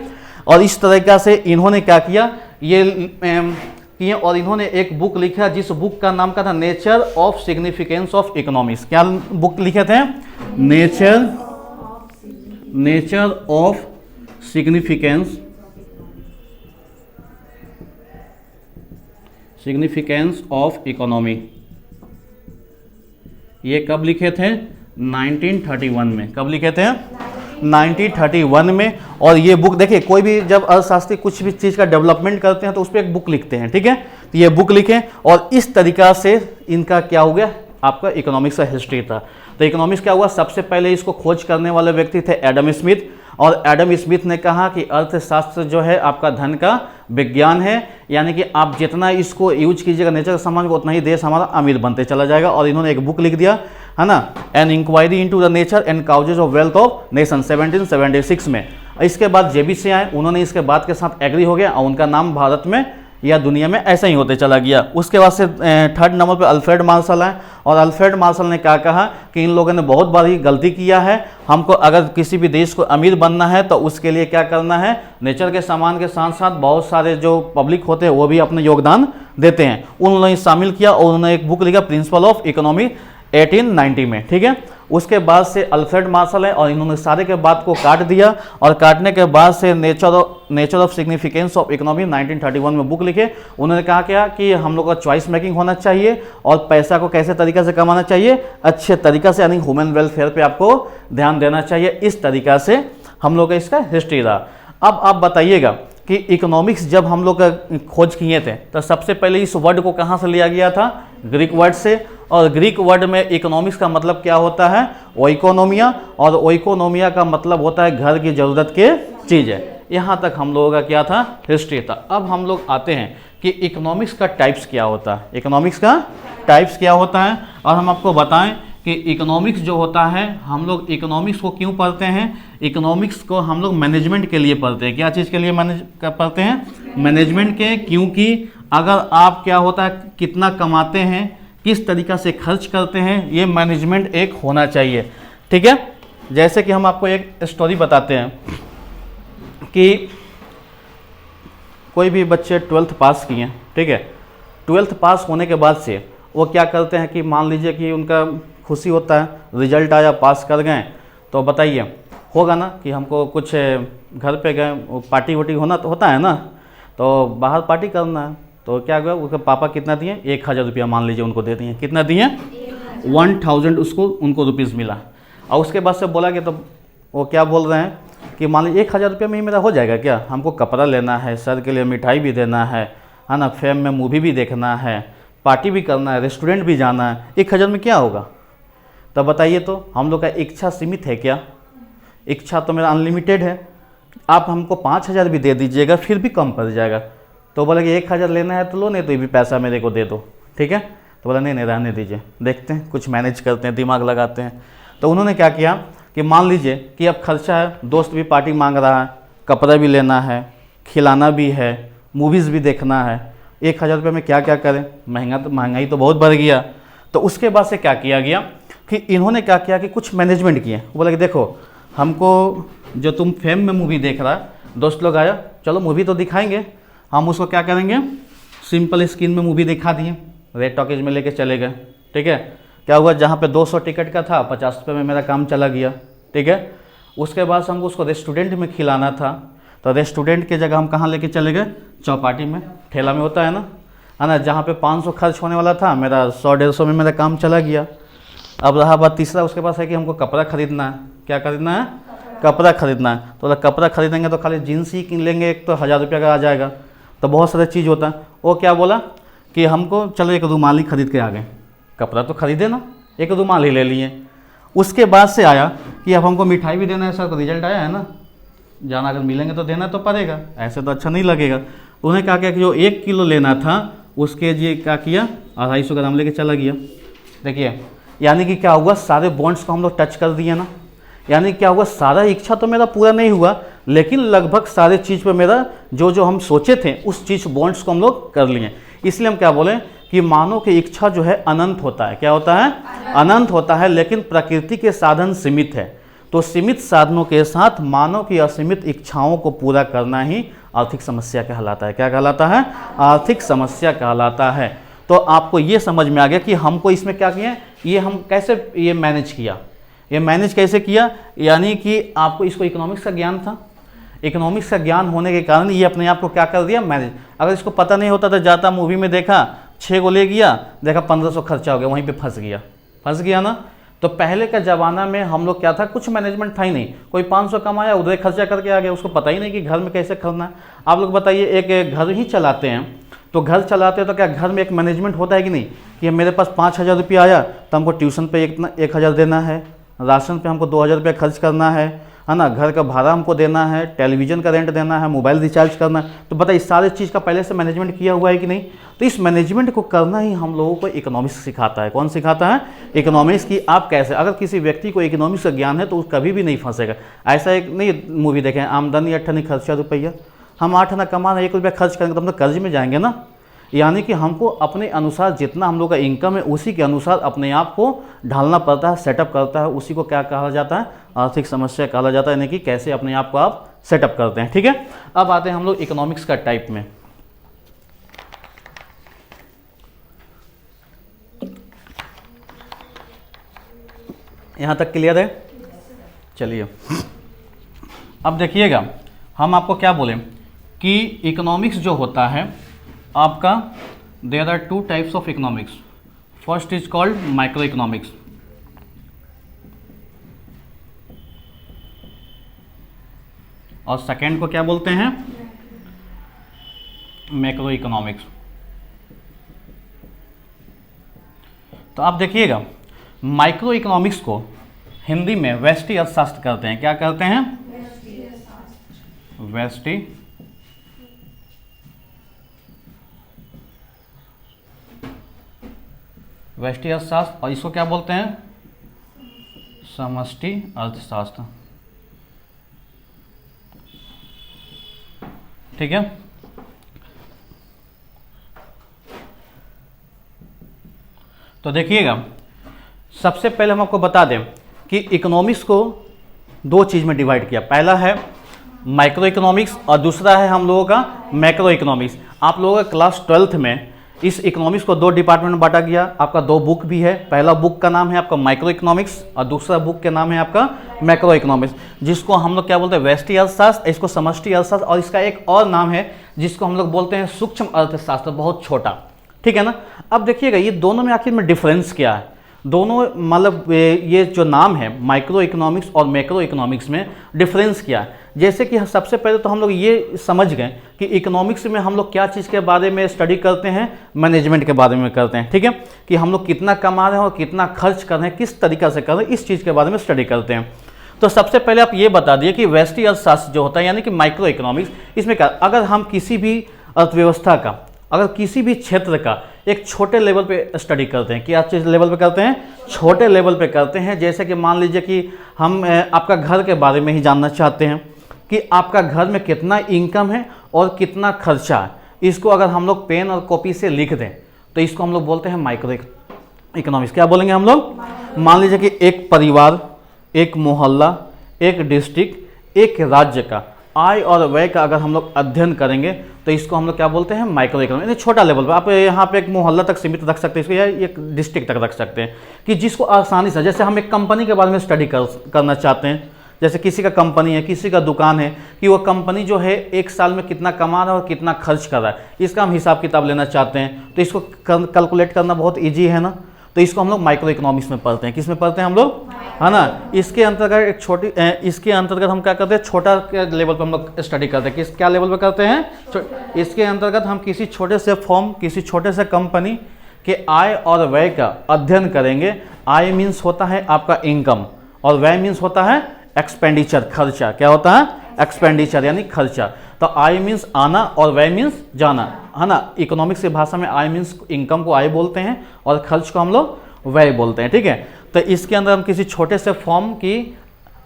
और इस तरीका से इन्होंने क्या किया, ये किए, और इन्होंने एक बुक लिखा जिस बुक का नाम का था nature of significance of economics. क्या बुक लिखे थे? Nature of significance of economy. ये कब लिखे थे? 1931 में। कब लिखे थे? 1931 में। और ये बुक देखिए, कोई भी जब अर्थशास्त्री कुछ भी चीज़ का डेवलपमेंट करते हैं तो उस पर एक बुक लिखते हैं, ठीक है। तो ये बुक लिखे, और इस तरीका से इनका क्या हो गया, आपका इकोनॉमिक्स का हिस्ट्री था। तो इकोनॉमिक्स क्या हुआ, सबसे पहले इसको खोज करने वाले व्यक्ति थे एडम स्मिथ, और एडम स्मिथ ने कहा कि अर्थशास्त्र जो है आपका धन का विज्ञान है, यानी कि आप जितना इसको यूज कीजिएगा नेचर के सामान को, उतना ही देश हमारा अमीर बनते चला जाएगा। और इन्होंने एक बुक लिख दिया है ना, an inquiry into the nature and causes of wealth of nation 1776 में। इसके बाद जेबीसी आए, उन्होंने इसके बाद के साथ एग्री हो गया और उनका नाम भारत में या दुनिया में ऐसा ही होते चला गया। उसके बाद से थर्ड नंबर पे अल्फ्रेड मार्शल आए और अल्फ्रेड मार्शल ने क्या कहा कि इन लोगों ने बहुत बड़ी गलती किया है, हमको अगर किसी भी देश को अमीर बनना है तो उसके लिए क्या करना है, नेचर के सामान के साथ साथ बहुत सारे जो पब्लिक होते हैं वो भी अपने योगदान देते हैं। उन्होंने शामिल किया और उन्होंने एक बुक लिखा प्रिंसिपल ऑफ इकोनॉमी 1890 में, ठीक है। उसके बाद से अल्फ्रेड मार्शल है और इन्होंने सारे के बात को काट दिया और काटने के बाद से nature of significance of economy 1931 में बुक लिखे। उन्होंने कहा क्या कि हम लोग का चॉइस मेकिंग होना चाहिए और पैसा को कैसे तरीका से कमाना चाहिए, अच्छे तरीका से, यानी ह्यूमन वेलफेयर पे आपको ध्यान देना चाहिए। इस तरीका से हम लोग का इसका हिस्ट्री रहा। अब आप बताइएगा कि इकोनॉमिक्स जब हम लोग खोज किए थे तो सबसे पहले इस वर्ड को कहाँ से लिया गया था, ग्रीक वर्ड से। और ग्रीक वर्ड में इकोनॉमिक्स का मतलब क्या होता है, ओइकोनोमिया, और ओइकोनोमिया का मतलब होता है घर की ज़रूरत के चीज़ें। यहाँ तक हम लोगों का क्या था, हिस्ट्री था। अब हम लोग आते हैं कि इकोनॉमिक्स का टाइप्स क्या होता है, इकोनॉमिक्स का टाइप्स क्या होता है। और हम आपको बताएं कि इकोनॉमिक्स जो होता है, हम लोग इकोनॉमिक्स को क्यों पढ़ते हैं, इकोनॉमिक्स को हम लोग मैनेजमेंट के लिए पढ़ते हैं। क्या चीज़ के लिए पढ़ते हैं, मैनेजमेंट के। क्योंकि अगर आप क्या होता है कितना कमाते हैं, किस तरीका से खर्च करते हैं, ये मैनेजमेंट एक होना चाहिए, ठीक है। जैसे कि हम आपको एक स्टोरी बताते हैं कि कोई भी बच्चे 12th पास किए, ठीक है। 12th पास होने के बाद से वो क्या करते हैं कि मान लीजिए कि उनका खुशी होता है, रिजल्ट आया, पास कर गए, तो बताइए होगा ना कि हमको कुछ घर पे गए, पार्टी वार्टी होना तो होता है ना, तो बाहर पार्टी करना है। तो क्या हुआ, उसके पापा कितना दिए, 1000 रुपया मान लीजिए उनको दे दिए। कितना दिए, 1000 उनको रुपीज़ मिला। और उसके बाद से बोला कि तो वो क्या बोल रहे हैं कि मान लीजिए 1000 रुपये में ही मेरा हो जाएगा क्या, हमको कपड़ा लेना है, सर के लिए मिठाई भी देना है ना, फेम में मूवी भी देखना है, पार्टी भी करना है, रेस्टोरेंट भी जाना है, 1000 में क्या होगा। तब बताइए तो हम लोग का इच्छा सीमित है क्या, इच्छा तो मेरा अनलिमिटेड है। आप हमको 5000 भी दे दीजिएगा फिर भी कम पड़ जाएगा। तो बोला कि 1000 लेना है तो लो, नहीं तो ये भी पैसा मेरे को दे दो, ठीक है। तो बोला नहीं रहने दीजिए, देखते हैं कुछ मैनेज करते हैं, दिमाग लगाते हैं। तो उन्होंने क्या किया कि मान लीजिए कि अब खर्चा है, दोस्त भी पार्टी मांग रहा है, कपड़ा भी लेना है, खिलाना भी है, मूवीज़ भी देखना है, 1000 रुपये में क्या क्या करें, महंगाई तो बहुत बढ़ गया। तो उसके बाद से क्या किया गया कि इन्होंने क्या किया कि कुछ मैनेजमेंट किए। बोला कि देखो हमको जो तुम फेम में मूवी देख रहा है, दोस्त लोग आया, चलो मूवी तो दिखाएंगे, हम उसको क्या करेंगे, सिंपल स्क्रीन में मूवी दिखा दिए, रेड टॉकीज में लेके चले गए, ठीक है। क्या हुआ, जहाँ पे 200 टिकट का था 50 रुपये में मेरा काम चला गया, ठीक है। उसके बाद से हमको उसको रेस्टोरेंट में खिलाना था, तो रेस्टोरेंट की जगह हम कहाँ लेके चले गए, चौपाटी में, ठेला में होता है ना, जहाँ पे 500 खर्च होने वाला था मेरा 100-150 में मेरा काम चला गया। अब रहा बात तीसरा, उसके पास है कि हमको कपड़ा खरीदना है। क्या खरीदना है, कपड़ा खरीदना है। तो कपड़ा खरीदेंगे तो खाली जीन्स ही किन लेंगे, एक तो 1000 रुपये का आ जाएगा, तो बहुत सारे चीज़ होता है। वो क्या बोला कि हमको चलो एक रुमाल ही खरीद के आ गए, कपड़ा तो खरीदे ना, एक रुमाल ही ले लिए। उसके बाद से आया कि अब हमको मिठाई भी देना है, सर रिजल्ट आया है ना, जाना अगर मिलेंगे तो देना तो पड़ेगा, ऐसे तो अच्छा नहीं लगेगा। उन्हें क्या किया कि जो 1 किलो लेना था उसके जी क्या किया, 250 ग्राम लेके चला गया। देखिए यानी कि क्या हुआ, सारे बॉन्ड्स को हम लोग टच कर दिए ना। यानी क्या हुआ, सारा इच्छा तो मेरा पूरा नहीं हुआ, लेकिन लगभग सारे चीज़ पे मेरा जो हम सोचे थे उस चीज़ बॉन्ड्स को हम लोग कर लिए। इसलिए हम क्या बोलें कि मानव की इच्छा जो है अनंत होता है। क्या होता है, अनंत होता है, लेकिन प्रकृति के साधन सीमित है। तो सीमित साधनों के साथ मानव की असीमित इच्छाओं को पूरा करना ही आर्थिक समस्या कहलाता है। क्या कहलाता है, आर्थिक समस्या कहलाता है। तो आपको ये समझ में आ गया कि हमको इसमें क्या किया, ये हम कैसे ये मैनेज किया, ये मैनेज कैसे किया। यानी कि आपको इसको इकोनॉमिक्स का ज्ञान था, इकोनॉमिक्स का ज्ञान होने के कारण ये अपने आप को क्या कर दिया, मैनेज। अगर इसको पता नहीं होता तो जाता मूवी में देखा 6 को ले गया, देखा 1500 खर्चा हो गया, वहीं पे फंस गया ना। तो पहले का ज़माना में हम लोग क्या था, कुछ मैनेजमेंट था ही नहीं। कोई 500 कमाया उधर खर्चा करके आ गया, उसको पता ही नहीं कि घर में कैसे करना है। आप लोग बताइए, एक घर ही चलाते हैं, तो घर चलाते हैं तो क्या घर में एक मैनेजमेंट होता है कि नहीं, कि मेरे पास 5000 रुपया आया तो हमको ट्यूशन पे 1000 देना है, राशन पे हमको 2000 रुपया खर्च करना है, है ना, घर का भाड़ा हमको देना है, टेलीविज़न का रेंट देना है, मोबाइल रिचार्ज करना है, तो बताइए इस सारे चीज़ का पहले से मैनेजमेंट किया हुआ है कि नहीं। तो इस मैनेजमेंट को करना ही हम लोगों को इकोनॉमिक्स सिखाता है। कौन सिखाता है? इकोनॉमिक्स की आप कैसे, अगर किसी व्यक्ति को इकोनॉमिक्स का ज्ञान है तो वो कभी भी नहीं फंसेगा। ऐसा एक नहीं मूवी देखें, आमदनी 8 आना खर्चा रुपया, हम 8 आना कमा रहे 1 रुपया खर्च करेंगे तो हम तो कर्ज में जाएंगे ना। यानी कि हमको अपने अनुसार जितना हम लोग का इनकम है उसी के अनुसार अपने आप को ढालना पड़ता है, सेटअप करता है। उसी को क्या कहा जाता है? आर्थिक समस्या कहा जाता है, यानी कि कैसे अपने आप को आप सेटअप करते हैं। ठीक है, अब आते हैं हम लोग इकोनॉमिक्स का टाइप में। यहाँ तक क्लियर है? चलिए अब देखिएगा, हम आपको क्या बोलें कि इकोनॉमिक्स जो होता है आपका, there are 2 types of economics. First is called micro economics, और सेकेंड को क्या बोलते हैं? Macro economics. तो आप देखिएगा, माइक्रो इकोनॉमिक्स को हिंदी में व्यष्टि अर्थशास्त्र कहते हैं। क्या कहते हैं? व्यष्टि अर्थशास्त्र, और इसको क्या बोलते हैं? समष्टि अर्थशास्त्र। ठीक है, तो देखिएगा, सबसे पहले हम आपको बता दें कि इकोनॉमिक्स को 2 चीज़ में डिवाइड किया। पहला है माइक्रो इकोनॉमिक्स और दूसरा है हम लोगों का मैक्रो इकोनॉमिक्स। आप लोगों का क्लास 12th में इस इकोनॉमिक्स को 2 डिपार्टमेंट में बांटा गया। आपका 2 बुक भी है, पहला बुक का नाम है आपका माइक्रो इकोनॉमिक्स और दूसरा बुक के नाम है आपका मैक्रो इकोनॉमिक्स, जिसको हम लोग क्या बोलते हैं? व्यष्टि अर्थशास्त्र, इसको समष्टि अर्थशास्त्र, और इसका एक और नाम है जिसको हम लोग बोलते हैं सूक्ष्म अर्थशास्त्र, बहुत छोटा। ठीक है ना। अब देखिएगा, ये दोनों में आखिर में डिफरेंस क्या है? दोनों मतलब ये जो नाम है माइक्रो इकोनॉमिक्स और मैक्रो इकोनॉमिक्स में डिफरेंस क्या है? जैसे कि सबसे पहले तो हम लोग ये समझ गए कि इकोनॉमिक्स में हम लोग क्या चीज़ के बारे में स्टडी करते हैं? मैनेजमेंट के बारे में करते हैं। ठीक है, कि हम लोग कितना कमा रहे हैं और कितना खर्च कर रहे हैं, किस तरीका से कर रहे हैं, इस चीज़ के बारे में स्टडी करते हैं। तो सबसे पहले आप ये बता दिए कि व्यष्टि अर्थशास्त्र जो होता है यानी कि माइक्रो इकोनॉमिक्स, इसमें क्या, अगर हम किसी भी अर्थव्यवस्था का, अगर किसी भी क्षेत्र का एक छोटे लेवल पे स्टडी करते हैं, क्या चीज़ लेवल पे करते हैं? छोटे लेवल पे करते हैं। जैसे कि मान लीजिए कि हम आपका घर के बारे में ही जानना चाहते हैं कि आपका घर में कितना इनकम है और कितना खर्चा है। इसको अगर हम लोग पेन और कॉपी से लिख दें तो इसको हम लोग बोलते हैं माइक्रो इकोनॉमिक्स। क्या बोलेंगे हम लोग? मान लीजिए कि एक परिवार, एक मोहल्ला, एक डिस्ट्रिक्ट, एक राज्य का आय और व्यय का अगर हम लोग अध्ययन करेंगे तो इसको हम लोग क्या बोलते हैं? Micro economics. यानी छोटा लेवल पे, आप यहाँ पे एक मोहल्ला तक सीमित रख सकते हैं इसको, या एक डिस्ट्रिक्ट तक रख सकते हैं, कि जिसको आसानी से, जैसे हम एक कंपनी के बारे में स्टडी करना चाहते हैं, जैसे किसी का कंपनी है, किसी का दुकान है, कि वो कंपनी जो है एक साल में कितना कमा रहा है और कितना खर्च कर रहा है, इसका हम हिसाब किताब लेना चाहते हैं, तो इसको कैलकुलेट करना बहुत ईजी है ना। तो इसको हम लोग माइक्रो इकोनॉमिक्स में पढ़ते हैं। किस में पढ़ते हैं हम लोग? है ना। इसके अंतर्गत एक छोटी, इसके अंतर्गत हम क्या करते हैं? छोटा लेवल पर हम लोग स्टडी करते हैं। किस क्या लेवल पे करते हैं? इसके अंतर्गत हम किसी छोटे से फॉर्म, किसी छोटे से कंपनी के आय और व्यय का अध्ययन करेंगे। आय मीन्स होता है आपका इनकम और व्यय मीन्स होता है एक्सपेंडिचर, खर्चा। क्या होता है? एक्सपेंडिचर यानी खर्चा। तो आय मीन्स आना और व्यय मीन्स जाना, है ना। इकोनॉमिक्स की भाषा में आय मीन्स इनकम को आय बोलते हैं और खर्च को हम लोग व्यय बोलते हैं। ठीक है, तो इसके अंदर हम किसी छोटे से फॉर्म की,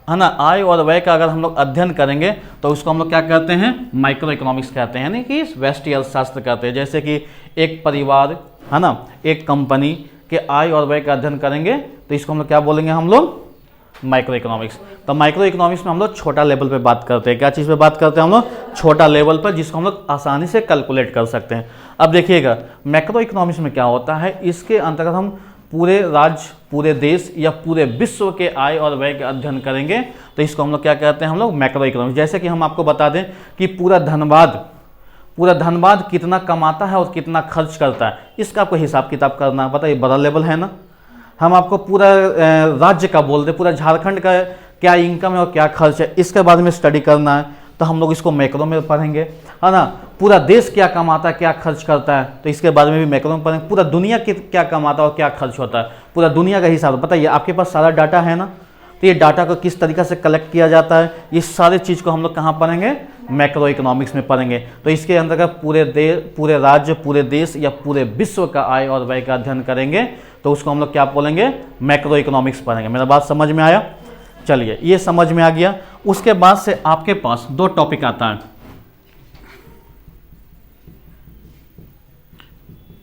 है ना, आय और व्यय का अगर हम लोग अध्ययन करेंगे तो उसको हम लोग क्या कहते हैं? माइक्रो इकोनॉमिक्स कहते हैं, यानी कि व्यष्टि अर्थशास्त्र कहते हैं। जैसे कि एक परिवार, है ना, एक कंपनी के आय और व्यय का अध्ययन करेंगे तो इसको हम लोग क्या बोलेंगे? हम लोग माइक्रो इकोनॉमिक्स। तो माइक्रो इकोनॉमिक्स में हम लोग छोटा लेवल पे बात करते हैं। क्या चीज़ पे बात करते हैं हम लोग? छोटा लेवल पर, जिसको हम लोग आसानी से कैलकुलेट कर सकते हैं। अब देखिएगा, मैक्रो इकोनॉमिक्स में क्या होता है? इसके अंतर्गत हम पूरे राज्य, पूरे देश या पूरे विश्व के आय और व्यय का अध्ययन करेंगे तो इसको हम लोग क्या कहते हैं? हम लोग मैक्रो इकोनॉमिक्स। जैसे कि हम आपको बता दें कि पूरा धनबाद कितना कमाता है और कितना खर्च करता है, इसका आपको हिसाब किताब करना है। बताइए, बड़ा लेवल है ना। हम आपको पूरा राज्य का बोल दें, पूरा झारखंड का क्या इनकम है और क्या खर्च है, इसके बारे में स्टडी करना है तो हम लोग इसको मैक्रो में पढ़ेंगे, है ना। पूरा देश क्या कमाता है, क्या खर्च करता है, तो इसके बारे में भी मैक्रो में पढ़ेंगे। पूरा दुनिया क्या कमाता है और क्या खर्च होता है, पूरा दुनिया का हिसाब। बताइए, आपके पास सारा डाटा है ना, तो ये डाटा को किस तरीके से कलेक्ट किया जाता है, ये सारे चीज़ को हम लोग कहाँ पढ़ेंगे, मैक्रो इकोनॉमिक्स में पढ़ेंगे। तो इसके अंतर्गत पूरे राज्य, पूरे देश या पूरे विश्व का आय और व्यय का अध्ययन करेंगे, तो उसको हम लोग क्या बोलेंगे, मैक्रो इकोनॉमिक्स पढ़ेंगे। मेरा बात समझ में आया? चलिए, ये समझ में आ गया। उसके बाद से आपके पास दो टॉपिक आता है,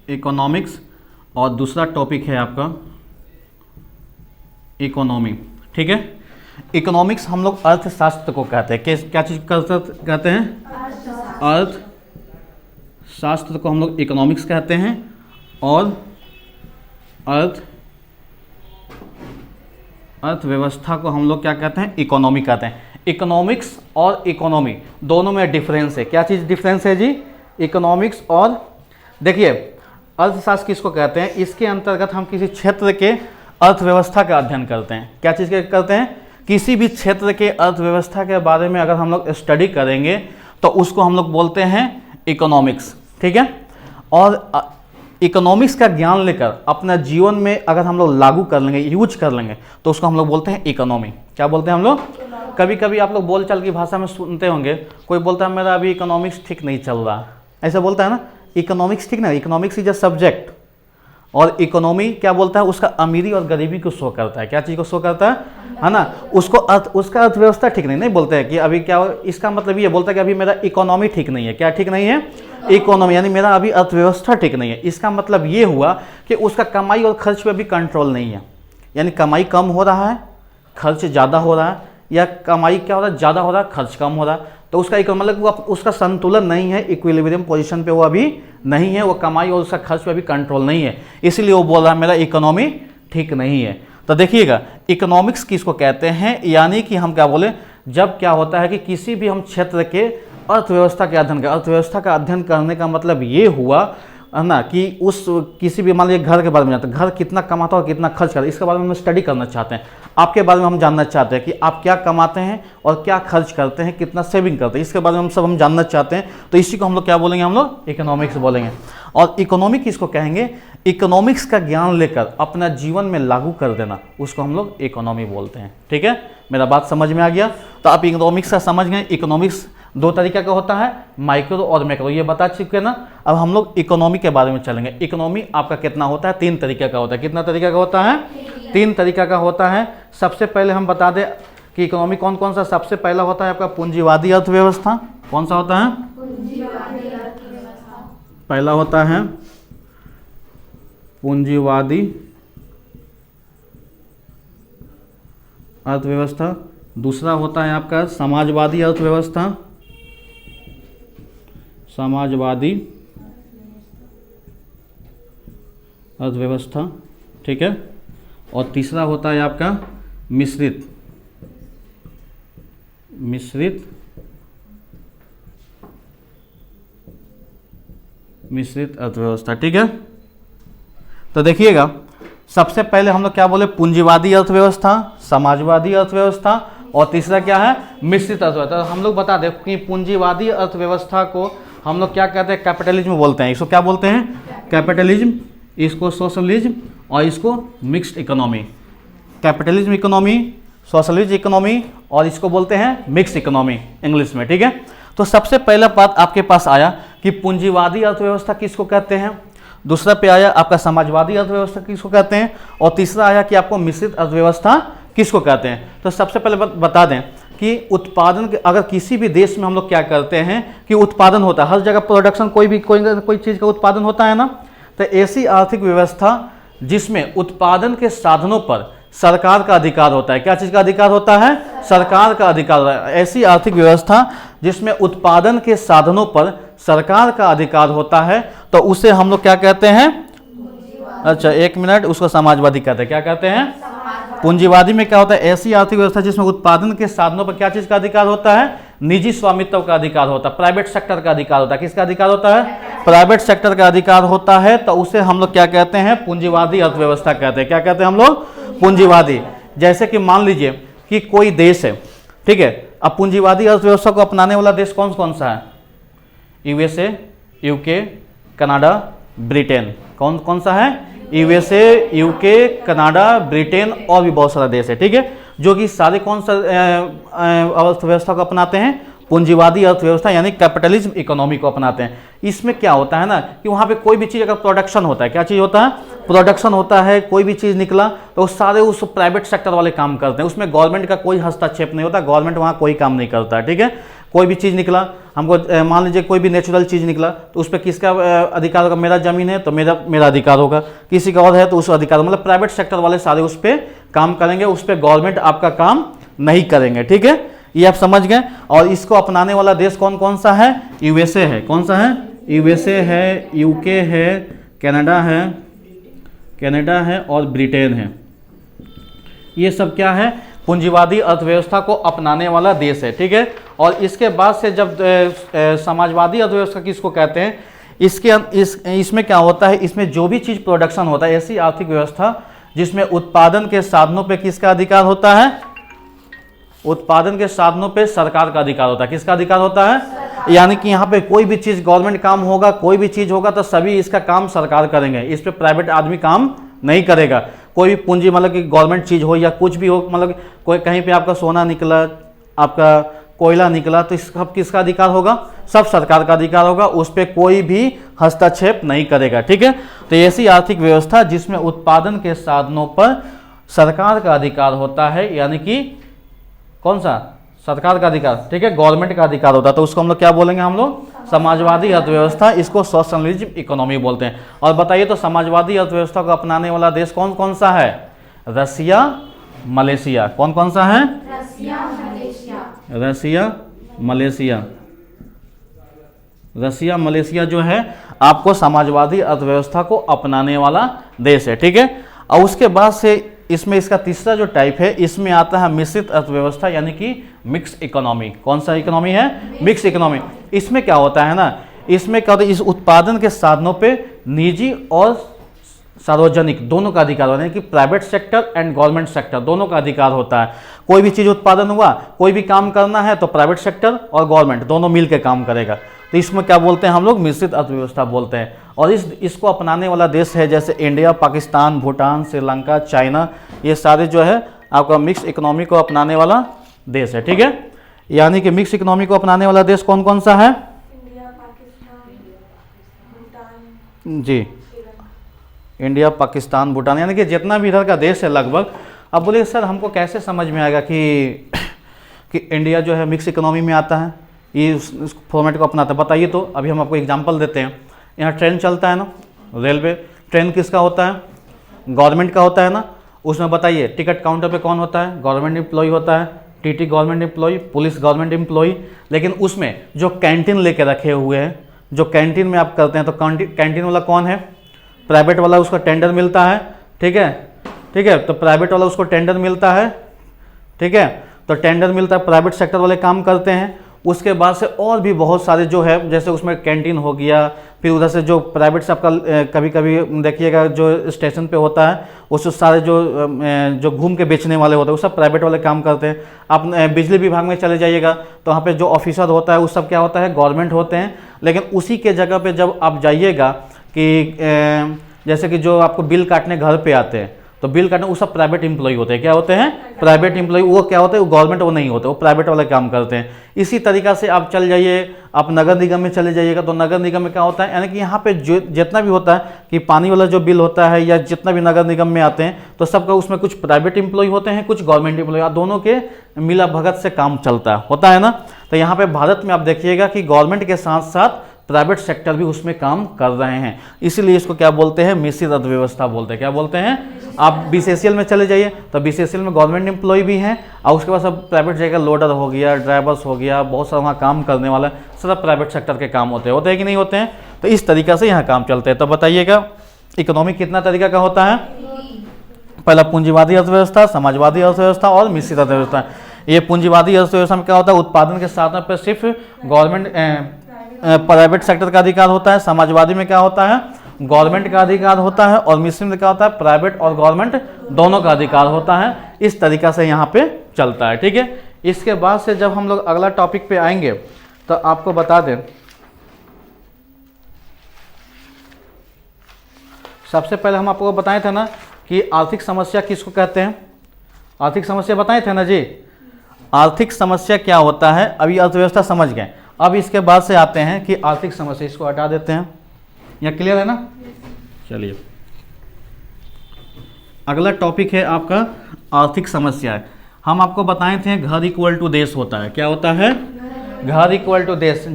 इकोनॉमिक्स और दूसरा टॉपिक है आपका इकोनॉमी। ठीक है, इकोनॉमिक्स हम लोग अर्थशास्त्र को कहते हैं। क्या चीज कहते हैं? अर्थशास्त्र को हम लोग इकोनॉमिक्स कहते हैं और अर्थव्यवस्था को हम लोग क्या कहते हैं, इकोनॉमी कहते हैं। इकोनॉमिक्स और इकोनॉमी दोनों में डिफरेंस है। क्या चीज़ डिफरेंस है जी? इकोनॉमिक्स और, देखिए अर्थशास्त्र किसको कहते हैं, इसके अंतर्गत हम किसी क्षेत्र के अर्थव्यवस्था का अध्ययन करते हैं। क्या चीज़ के करते हैं? किसी भी क्षेत्र के अर्थव्यवस्था के बारे में अगर हम लोग स्टडी करेंगे तो उसको हम लोग बोलते हैं इकोनॉमिक्स। ठीक है, और इकोनॉमिक्स का ज्ञान लेकर अपना जीवन में अगर हम लोग लागू कर लेंगे, यूज कर लेंगे, तो उसको हम लोग बोलते हैं इकोनॉमी। क्या बोलते हैं हम लोग? कभी कभी आप लोग बोलचाल की भाषा में सुनते होंगे, कोई बोलता है मेरा अभी इकोनॉमिक्स ठीक नहीं चल रहा, ऐसा बोलता है ना। इकोनॉमिक्स ठीक नहीं, इकोनॉमिक्स इज अ सब्जेक्ट, और इकोनॉमी क्या बोलता है, उसका अमीरी और गरीबी को शो करता है। क्या चीज़ को शो करता है ना, उसको उसका अर्थव्यवस्था ठीक नहीं बोलते हैं कि अभी क्या, इसका मतलब ये बोलता है कि अभी मेरा इकोनॉमी ठीक नहीं है। क्या ठीक नहीं है? इकोनॉमी, यानी मेरा अभी अर्थव्यवस्था ठीक नहीं है। इसका मतलब ये हुआ कि उसका कमाई और खर्च पे भी कंट्रोल नहीं है, यानी कमाई कम हो रहा है, खर्च ज़्यादा हो रहा है, या कमाई क्या हो रहा है, ज़्यादा हो रहा है, खर्च कम हो रहा है। तो उसका मतलब वो उसका संतुलन नहीं है, इक्विलिब्रियम पोजीशन पे वो अभी नहीं है, वो कमाई और उसका खर्च पे भी कंट्रोल नहीं है, इसलिए वो बोल रहा है मेरा इकोनॉमी ठीक नहीं है। तो देखिएगा, इकोनॉमिक्स किसको कहते हैं, यानी कि हम क्या बोले, जब क्या होता है कि किसी भी हम क्षेत्र के अर्थव्यवस्था के अध्ययन का, अर्थव्यवस्था का अध्ययन करने का मतलब ये हुआ है ना कि उस किसी भी, मान लीजिए घर के बारे में जानते हैं, घर कितना कमाता है और कितना खर्च करता है, इसके बारे में हम स्टडी करना चाहते हैं। आपके बारे में हम जानना चाहते हैं कि आप क्या कमाते हैं और क्या खर्च करते हैं, कितना सेविंग करते हैं, इसके बारे में हम सब जानना चाहते हैं। तो इसी को हम लोग क्या बोलेंगे, हम लोग इकोनॉमिक्स बोलेंगे। और इकोनॉमी किसको कहेंगे? इकोनॉमिक्स का ज्ञान लेकर अपना जीवन में लागू कर देना, उसको हम लोग इकोनॉमी बोलते हैं। ठीक है, मेरा बात समझ में आ गया? तो आप इकोनॉमिक्स का समझ गए। इकोनॉमिक्स दो तरीका का होता है, माइक्रो और मैक्रो, ये बता चुके ना। अब हम लोग इकोनॉमी के बारे में चलेंगे। इकोनॉमी आपका कितना होता है? 3 तरीके का होता है। कितना तरीका का होता है? 3 तरीका का होता है। सबसे पहले हम बता दें कि इकोनॉमी कौन कौन सा। सबसे पहला होता है आपका पूंजीवादी अर्थव्यवस्था। कौन सा होता है? पूंजीवादी अर्थव्यवस्था। पहला होता है पूंजीवादी अर्थव्यवस्था। दूसरा होता है आपका समाजवादी अर्थव्यवस्था, समाजवादी अर्थव्यवस्था। ठीक है, और तीसरा होता है आपका मिश्रित अर्थव्यवस्था। ठीक है, तो देखिएगा, सबसे पहले हम लोग क्या बोले, पूंजीवादी अर्थव्यवस्था, समाजवादी अर्थव्यवस्था, और तीसरा क्या है, मिश्रित अर्थव्यवस्था। हम लोग बता दें कि पूंजीवादी अर्थव्यवस्था को हम लोग क्या कहते हैं, कैपिटलिज्म बोलते हैं। इसको क्या बोलते हैं? कैपिटलिज्म, इसको सोशलिज्म, और इसको mixed economy. Capitalism economy, socialism economy, और इसको बोलते हैं मिक्स्ड इकोनॉमी इंग्लिश में। ठीक है, तो सबसे पहला बात आपके पास आया कि पूंजीवादी अर्थव्यवस्था किसको कहते हैं, दूसरा पे आया आपका समाजवादी अर्थव्यवस्था किसको कहते हैं, और तीसरा आया कि आपको मिश्रित अर्थव्यवस्था किसको कहते हैं। तो सबसे पहले बता दें कि उत्पादन, अगर किसी भी देश में हम लोग क्या करते हैं कि उत्पादन होता है, हर जगह प्रोडक्शन, कोई चीज़ का उत्पादन होता है ना। तो ऐसी आर्थिक व्यवस्था जिसमें उत्पादन के साधनों पर सरकार का अधिकार होता है। क्या चीज़ का अधिकार होता है? सरकार का अधिकार होता है। ऐसी आर्थिक व्यवस्था जिसमें उत्पादन के साधनों पर सरकार का अधिकार होता है, तो उसे हम लोग क्या कहते हैं? अच्छा, एक मिनट, उसको समाजवादी कहते हैं। क्या कहते हैं? पूंजीवादी में क्या होता है? ऐसी आर्थिक व्यवस्था जिसमें उत्पादन के साधनों पर क्या चीज का अधिकार होता है? निजी स्वामित्व का अधिकार होता है, प्राइवेट सेक्टर का अधिकार होता है। किसका अधिकार होता है? प्राइवेट सेक्टर का अधिकार होता है। तो उसे हम लोग क्या कहते हैं? पूंजीवादी अर्थव्यवस्था कहते हैं। क्या कहते हैं हम लोग? पूंजीवादी। जैसे कि मान लीजिए कि कोई देश है, ठीक है, अब पूंजीवादी अर्थव्यवस्था को अपनाने वाला देश कौन कौन सा है? USA, UK, Canada, Britain. कौन सा है? यूएसए, यूके, कनाडा, ब्रिटेन और भी बहुत सारा देश है। ठीक है, जो कि सारे कौन सा अर्थव्यवस्था को अपनाते हैं, पूंजीवादी अर्थव्यवस्था यानी कैपिटलिज्म इकोनॉमी को अपनाते हैं। इसमें क्या होता है ना कि वहाँ पे कोई भी चीज़ अगर प्रोडक्शन होता है, क्या चीज़ होता है, प्रोडक्शन होता है, कोई भी चीज़ निकला तो सारे उस प्राइवेट सेक्टर वाले काम करते हैं, उसमें गवर्नमेंट का कोई हस्तक्षेप नहीं होता, गवर्नमेंट वहाँ कोई काम नहीं करता है, ठीक है। कोई भी चीज़ निकला, हमको मान लीजिए कोई भी नेचुरल चीज़ निकला तो उस पर किसका अधिकार होगा, मेरा ज़मीन है तो मेरा अधिकार होगा, किसी का और है तो उस अधिकार, मतलब प्राइवेट सेक्टर वाले सारे उस पर काम करेंगे, उस पर गवर्नमेंट आपका काम नहीं करेंगे, ठीक है, ये आप समझ गए। और इसको अपनाने वाला देश कौन कौन सा है, यूएसए है, कौन सा है, यूएसए है, यूके है, कनाडा है और ब्रिटेन है। ये सब क्या है, पूंजीवादी अर्थव्यवस्था को अपनाने वाला देश है, ठीक है। और इसके बाद से जब समाजवादी अर्थव्यवस्था किसको कहते हैं, इसमें क्या होता है, इसमें जो भी चीज़ प्रोडक्शन होता है, ऐसी आर्थिक व्यवस्था जिसमें उत्पादन के साधनों पे किसका अधिकार होता है, उत्पादन के साधनों पे सरकार का अधिकार होता है, किसका अधिकार होता है, यानी कि यहाँ पे कोई भी चीज़ गवर्नमेंट काम होगा, कोई भी चीज़ होगा तो सभी इसका काम सरकार करेंगे, इस पे प्राइवेट आदमी काम नहीं करेगा। कोई भी पूंजी मतलब कि गवर्नमेंट चीज़ हो या कुछ भी हो, मतलब कोई कहीं पे आपका सोना निकला, आपका कोयला निकला तो इसका किसका अधिकार होगा, सब सरकार का अधिकार होगा, उस पर कोई भी हस्तक्षेप नहीं करेगा, ठीक है। तो ऐसी आर्थिक व्यवस्था जिसमें उत्पादन के साधनों पर सरकार का अधिकार होता है, यानी कि कौन सा, सरकार का अधिकार, ठीक है, गवर्नमेंट का अधिकार होता है, तो उसको हम लोग क्या बोलेंगे, हम लोग समाजवादी अर्थव्यवस्था, इसको सोशलिज्म इकोनॉमी बोलते हैं। और बताइए तो समाजवादी अर्थव्यवस्था को अपनाने वाला देश कौन कौन सा है, रसिया, मलेशिया, कौन कौन सा है, रसिया मलेशिया जो है आपको समाजवादी अर्थव्यवस्था को अपनाने वाला देश है, ठीक है। और उसके बाद से इसमें इसका तीसरा जो टाइप है, इसमें आता है मिश्रित अर्थव्यवस्था यानी कि मिक्स इकोनॉमी। कौन सा इकोनॉमी है, मिक्स इकोनॉमी। इसमें क्या होता है ना, इसमें क्या होता है, इस उत्पादन के साधनों पे निजी और सार्वजनिक दोनों का अधिकार होता है, कि private sector and government sector दोनों का अधिकार होता है। कोई भी चीज़ उत्पादन हुआ, कोई भी काम करना है तो प्राइवेट सेक्टर और गवर्नमेंट दोनों मिल के काम करेगा, तो इसमें क्या बोलते हैं हम लोग, मिश्रित अर्थव्यवस्था बोलते हैं। और इसको अपनाने वाला देश है जैसे इंडिया, पाकिस्तान, भूटान, श्रीलंका, चाइना, ये सारे जो है आपका मिक्स इकोनॉमी को अपनाने वाला देश है, ठीक है। यानी कि मिक्स इकोनॉमी को अपनाने वाला देश कौन कौन सा है, इंडिया, पाकिस्तान, भूटान, जी, इंडिया, पाकिस्तान, भूटान, यानी कि जितना भी इधर का देश है लगभग। अब बोले सर हमको कैसे समझ में आएगा कि इंडिया जो है मिक्स इकोनॉमी में आता है, ये उस फॉर्मेट को अपनाता है, बताइए तो। अभी हम आपको एग्जांपल देते हैं, यहाँ ट्रेन चलता है ना, रेलवे ट्रेन किसका होता है, गवर्नमेंट का होता है ना। उसमें बताइए टिकट काउंटर पे कौन होता है, गवर्नमेंट एम्प्लॉय होता है, TT government employ, police government employ. लेकिन उसमें जो कैंटीन लेके रखे हुए हैं, जो कैंटीन में आप करते हैं, तो कैंटीन वाला कौन है, प्राइवेट वाला, उसका टेंडर मिलता है, ठीक है, ठीक है, तो प्राइवेट वाला उसको टेंडर मिलता है, ठीक है, तो टेंडर मिलता है, प्राइवेट सेक्टर वाले काम करते हैं। उसके बाद से और भी बहुत सारे जो है, जैसे उसमें कैंटीन हो गया, फिर उधर से जो प्राइवेट से आपका कभी कभी देखिएगा जो स्टेशन पे होता है, उस सारे जो घूम के बेचने वाले होते हैं, वो सब प्राइवेट वाले काम करते हैं। आप बिजली विभाग में चले जाइएगा तो वहाँ पे जो ऑफिसर होता है वो सब क्या होता है, गवर्नमेंट होते हैं। लेकिन उसी के जगह पे जब आप जाइएगा कि जैसे कि जो आपको बिल काटने घर पे आते हैं, तो बिल काटने वो सब प्राइवेट एम्प्लॉय होते हैं, क्या होते हैं, प्राइवेट एम्प्लॉय। वो क्या होते हैं, वो गवर्नमेंट वो नहीं होते, वो प्राइवेट वाले काम करते हैं। इसी तरीक़ा से आप चल जाइए, आप नगर निगम में चले जाइएगा, तो नगर निगम में क्या होता है, यानी कि यहाँ पे जो जितना भी होता है कि पानी वाला जो बिल होता है या जितना भी नगर निगम में आते हैं, तो सबका उसमें कुछ प्राइवेट एम्प्लॉय होते हैं, कुछ गवर्नमेंट एम्प्लॉय, दोनों के मिला भगत से काम चलता होता है ना। तो यहाँ पे भारत में आप देखिएगा कि गवर्नमेंट के साथ साथ प्राइवेट सेक्टर भी उसमें काम कर रहे हैं, इसीलिए इसको क्या बोलते हैं, मिश्रित अर्थव्यवस्था बोलते हैं। क्या बोलते हैं, आप बीसीसीएल में चले जाइए तो बीसीसीएल में गवर्नमेंट एम्प्लॉय भी हैं, और उसके बाद सब प्राइवेट जगह लोडर हो गया, ड्राइवर्स हो गया, बहुत सारा वहाँ काम करने वाला, सब प्राइवेट सेक्टर के काम होते हैं कि नहीं होते हैं। तो इस तरीक़ा से यहाँ काम चलते हैं। तो बताइएगा इकोनॉमी कितना तरीका का होता है, पहला पूंजीवादी अर्थव्यवस्था, समाजवादी अर्थव्यवस्था और मिश्रित अर्थव्यवस्था। ये पूंजीवादी अर्थव्यवस्था में क्या होता है, उत्पादन के साधनों पर सिर्फ गवर्नमेंट प्राइवेट सेक्टर का अधिकार होता है। समाजवादी में क्या होता है, गवर्नमेंट का अधिकार होता है। और मिश्रित में क्या होता है, प्राइवेट और गवर्नमेंट दोनों का अधिकार होता है। इस तरीका से यहाँ पे चलता है, ठीक है। इसके बाद से जब हम लोग अगला टॉपिक पे आएंगे तो आपको बता दें, सबसे पहले हम आपको बताए थे ना कि आर्थिक समस्या किसको कहते हैं, आर्थिक समस्या बताए थे ना जी। आर्थिक समस्या क्या होता है, अभी अर्थव्यवस्था समझ गए। अब इसके बाद से आते हैं कि आर्थिक समस्या, इसको हटा देते हैं। यहाँ क्लियर है ना? चलिए अगला टॉपिक है आपका आर्थिक समस्या है। हम आपको बताए थे घर इक्वल टू देश होता है। क्या होता है? घर इक्वल टू देश।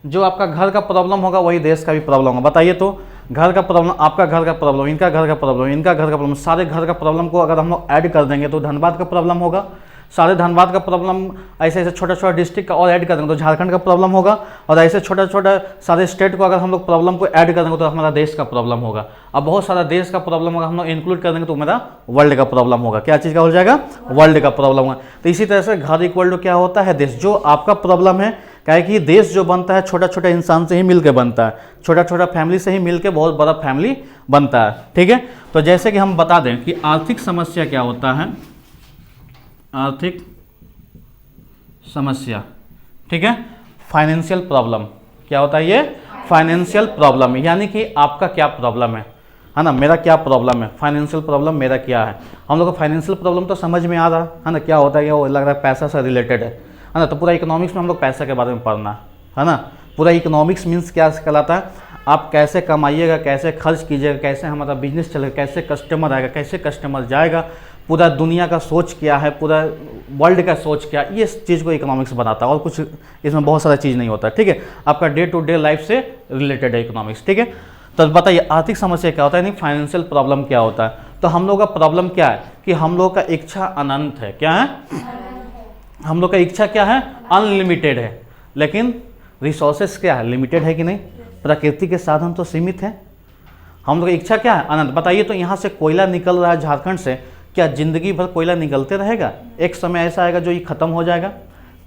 जो आपका घर का प्रॉब्लम होगा वही देश का भी प्रॉब्लम होगा। बताइए तो, घर का प्रॉब्लम, आपका घर का प्रॉब्लम, इनका घर का प्रॉब्लम, इनका घर का प्रॉब्लम, सारे घर का प्रॉब्लम को अगर हम लोग ऐड कर देंगे तो धनबाद का प्रॉब्लम होगा। सारे धनबाद का प्रॉब्लम ऐसे ऐसे छोटा छोटा डिस्ट्रिक्ट का और ऐड कर देंगे तो झारखंड का प्रॉब्लम होगा। और ऐसे छोटा छोटा सारे स्टेट को अगर हम लोग प्रॉब्लम को ऐड कर देंगे तो हमारा देश का प्रॉब्लम होगा। अब बहुत सारा देश का प्रॉब्लम अगर हम लोग इंक्लूड कर देंगे तो मेरा वर्ल्ड का प्रॉब्लम होगा। क्या चीज़ का हो जाएगा? वर्ल्ड का प्रॉब्लम होगा। तो इसी तरह से घर इक्वल टू क्या होता है? देश। जो आपका प्रॉब्लम है, क्या है कि देश जो बनता है छोटा छोटा इंसान से ही मिलकर बनता है, छोटा छोटा फैमिली से ही मिलकर बहुत बड़ा फैमिली बनता है। ठीक है, तो जैसे कि हम बता दें कि आर्थिक समस्या क्या होता है। आर्थिक समस्या, ठीक है, फाइनेंशियल प्रॉब्लम। क्या होता है ये? फाइनेंशियल प्रॉब्लम, यानी कि आपका क्या प्रॉब्लम है ना? मेरा क्या प्रॉब्लम है? फाइनेंशियल प्रॉब्लम मेरा क्या है? हम लोग को फाइनेंशियल प्रॉब्लम तो समझ में आ रहा है ना, क्या होता है? वो लग रहा है पैसा से रिलेटेड है ना। तो पूरा इकोनॉमिक्स में हम लोग पैसा के बारे में पढ़ना है ना। पूरा इकोनॉमिक्स मीन्स क्या कहलाता है? आप कैसे कमाइएगा, कैसे खर्च कीजिएगा, कैसे हमारा बिजनेस चलेगा, कैसे कस्टमर आएगा, कैसे कस्टमर जाएगा, पूरा दुनिया का सोच क्या है, पूरा वर्ल्ड का सोच क्या, ये चीज़ को इकोनॉमिक्स बनाता है। और कुछ इसमें बहुत सारा चीज़ नहीं होता। ठीक है, आपका डे टू डे लाइफ से रिलेटेड है इकोनॉमिक्स। ठीक है, तो बताइए आर्थिक समस्या क्या होता है, यानी फाइनेंशियल प्रॉब्लम क्या होता है। तो हम लोग का प्रॉब्लम क्या है कि हम लोग का इच्छा अनंत है। क्या है? हम लोग का इच्छा क्या है? अनलिमिटेड है। लेकिन रिसोर्सेस क्या है? लिमिटेड है कि नहीं? प्रकृति के साधन तो सीमित है। हम लोग की इच्छा क्या है? अनंत। बताइए तो, यहाँ से कोयला निकल रहा है झारखंड से, क्या जिंदगी भर कोयला निकलते रहेगा? एक समय ऐसा आएगा जो ये खत्म हो जाएगा।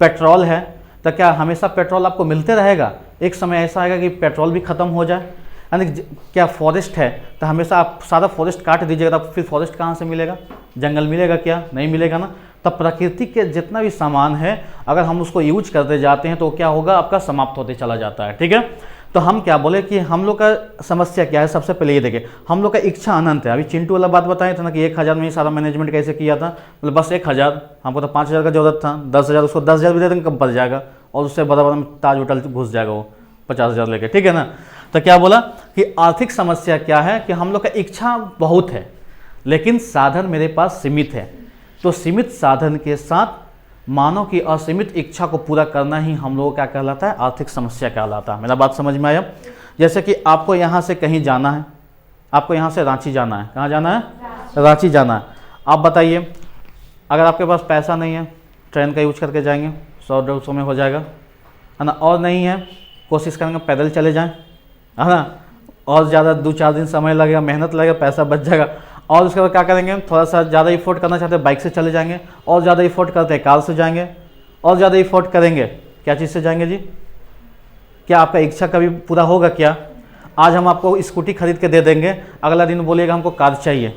पेट्रोल है तो क्या हमेशा पेट्रोल आपको मिलते रहेगा? एक समय ऐसा आएगा कि पेट्रोल भी खत्म हो जाए। यानी क्या फॉरेस्ट है तो हमेशा आप सारा फॉरेस्ट काट दीजिएगा तो फिर फॉरेस्ट कहाँ से मिलेगा? जंगल मिलेगा क्या? नहीं मिलेगा ना। तब प्रकृति के जितना भी सामान है अगर हम उसको यूज करते जाते हैं तो क्या होगा? आपका समाप्त होते चला जाता है। ठीक है, तो हम क्या बोले कि हम लोग का समस्या क्या है। सबसे पहले ये देखें, हम लोग का इच्छा अनंत है। अभी चिंटू वाला बात बताया था ना कि 1000 में ही सारा मैनेजमेंट कैसे किया था। मतलब बस 1000, हमको तो 5000 का जरूरत था, 10,000 उसको 10,000 भी दे देंगे कम पड़ जाएगा और उससे बड़ा बड़ा ताज होटल घुस जाएगा वो 50,000 लेके। ठीक है ना। तो क्या बोला कि आर्थिक समस्या क्या है कि हम लोग का इच्छा बहुत है लेकिन साधन मेरे पास सीमित है। तो सीमित साधन के साथ मानव की असीमित इच्छा को पूरा करना ही हम लोगों को क्या कहलाता है? आर्थिक समस्या कहलाता है। मेरा बात समझ में आया? जैसे कि आपको यहाँ से कहीं जाना है, आपको यहाँ से रांची जाना है। कहाँ जाना है? रांची जाना है। आप बताइए, अगर आपके पास पैसा नहीं है ट्रेन का यूज करके जाएंगे, 100-150 में हो जाएगा, है ना। और नहीं है, कोशिश करेंगे पैदल चले जाएँ, है ना। और ज़्यादा 2-4 दिन समय लगेगा, मेहनत लगेगा, पैसा बच जाएगा। और उसके बाद क्या करेंगे? थोड़ा सा ज़्यादा इफोर्ट करना चाहते हैं, बाइक से चले जाएंगे। और ज़्यादा इफोर्ट करते हैं, कार से जाएंगे। और ज़्यादा इफोर्ट करेंगे, क्या चीज़ से जाएंगे जी? क्या आपका इच्छा कभी पूरा होगा क्या? आज हम आपको स्कूटी खरीद के दे देंगे, अगला दिन बोलिएगा हमको कार चाहिए,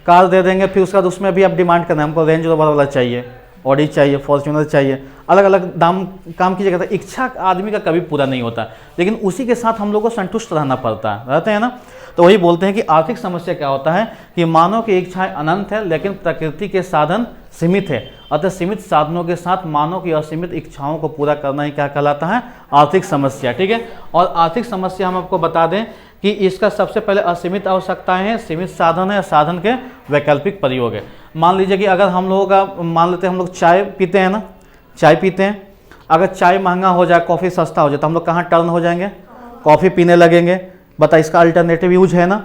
कार दे देंगे। फिर उसके बाद उसमें भी आप डिमांड करना है, हमको रेंज रोवर वाला चाहिए, ऑडी चाहिए, फॉर्च्यूनर चाहिए, अलग अलग दाम काम कीजिएगा। तो इच्छा आदमी का कभी पूरा नहीं होता, लेकिन उसी के साथ हम लोग को संतुष्ट रहना पड़ता है, रहते हैं ना। तो वही बोलते हैं कि आर्थिक समस्या क्या होता है कि मानव की इच्छाएं अनंत है लेकिन प्रकृति के साधन सीमित है। अतः सीमित साधनों के साथ मानव की असीमित इच्छाओं को पूरा करना ही क्या कहलाता है? आर्थिक समस्या। ठीक है, और आर्थिक समस्या हम आपको बता दें कि इसका सबसे पहले असीमित आवश्यकताएं हैं, सीमित साधन है, साधन के वैकल्पिक प्रयोग है। मान लीजिए कि अगर हम लोगों का, मान लेते हैं हम लोग चाय पीते हैं ना, चाय पीते हैं, अगर चाय महंगा हो जाए, कॉफ़ी सस्ता हो जाए तो हम लोग कहाँ टर्न हो जाएंगे? कॉफ़ी पीने लगेंगे। बता, इसका अल्टरनेटिव यूज है ना।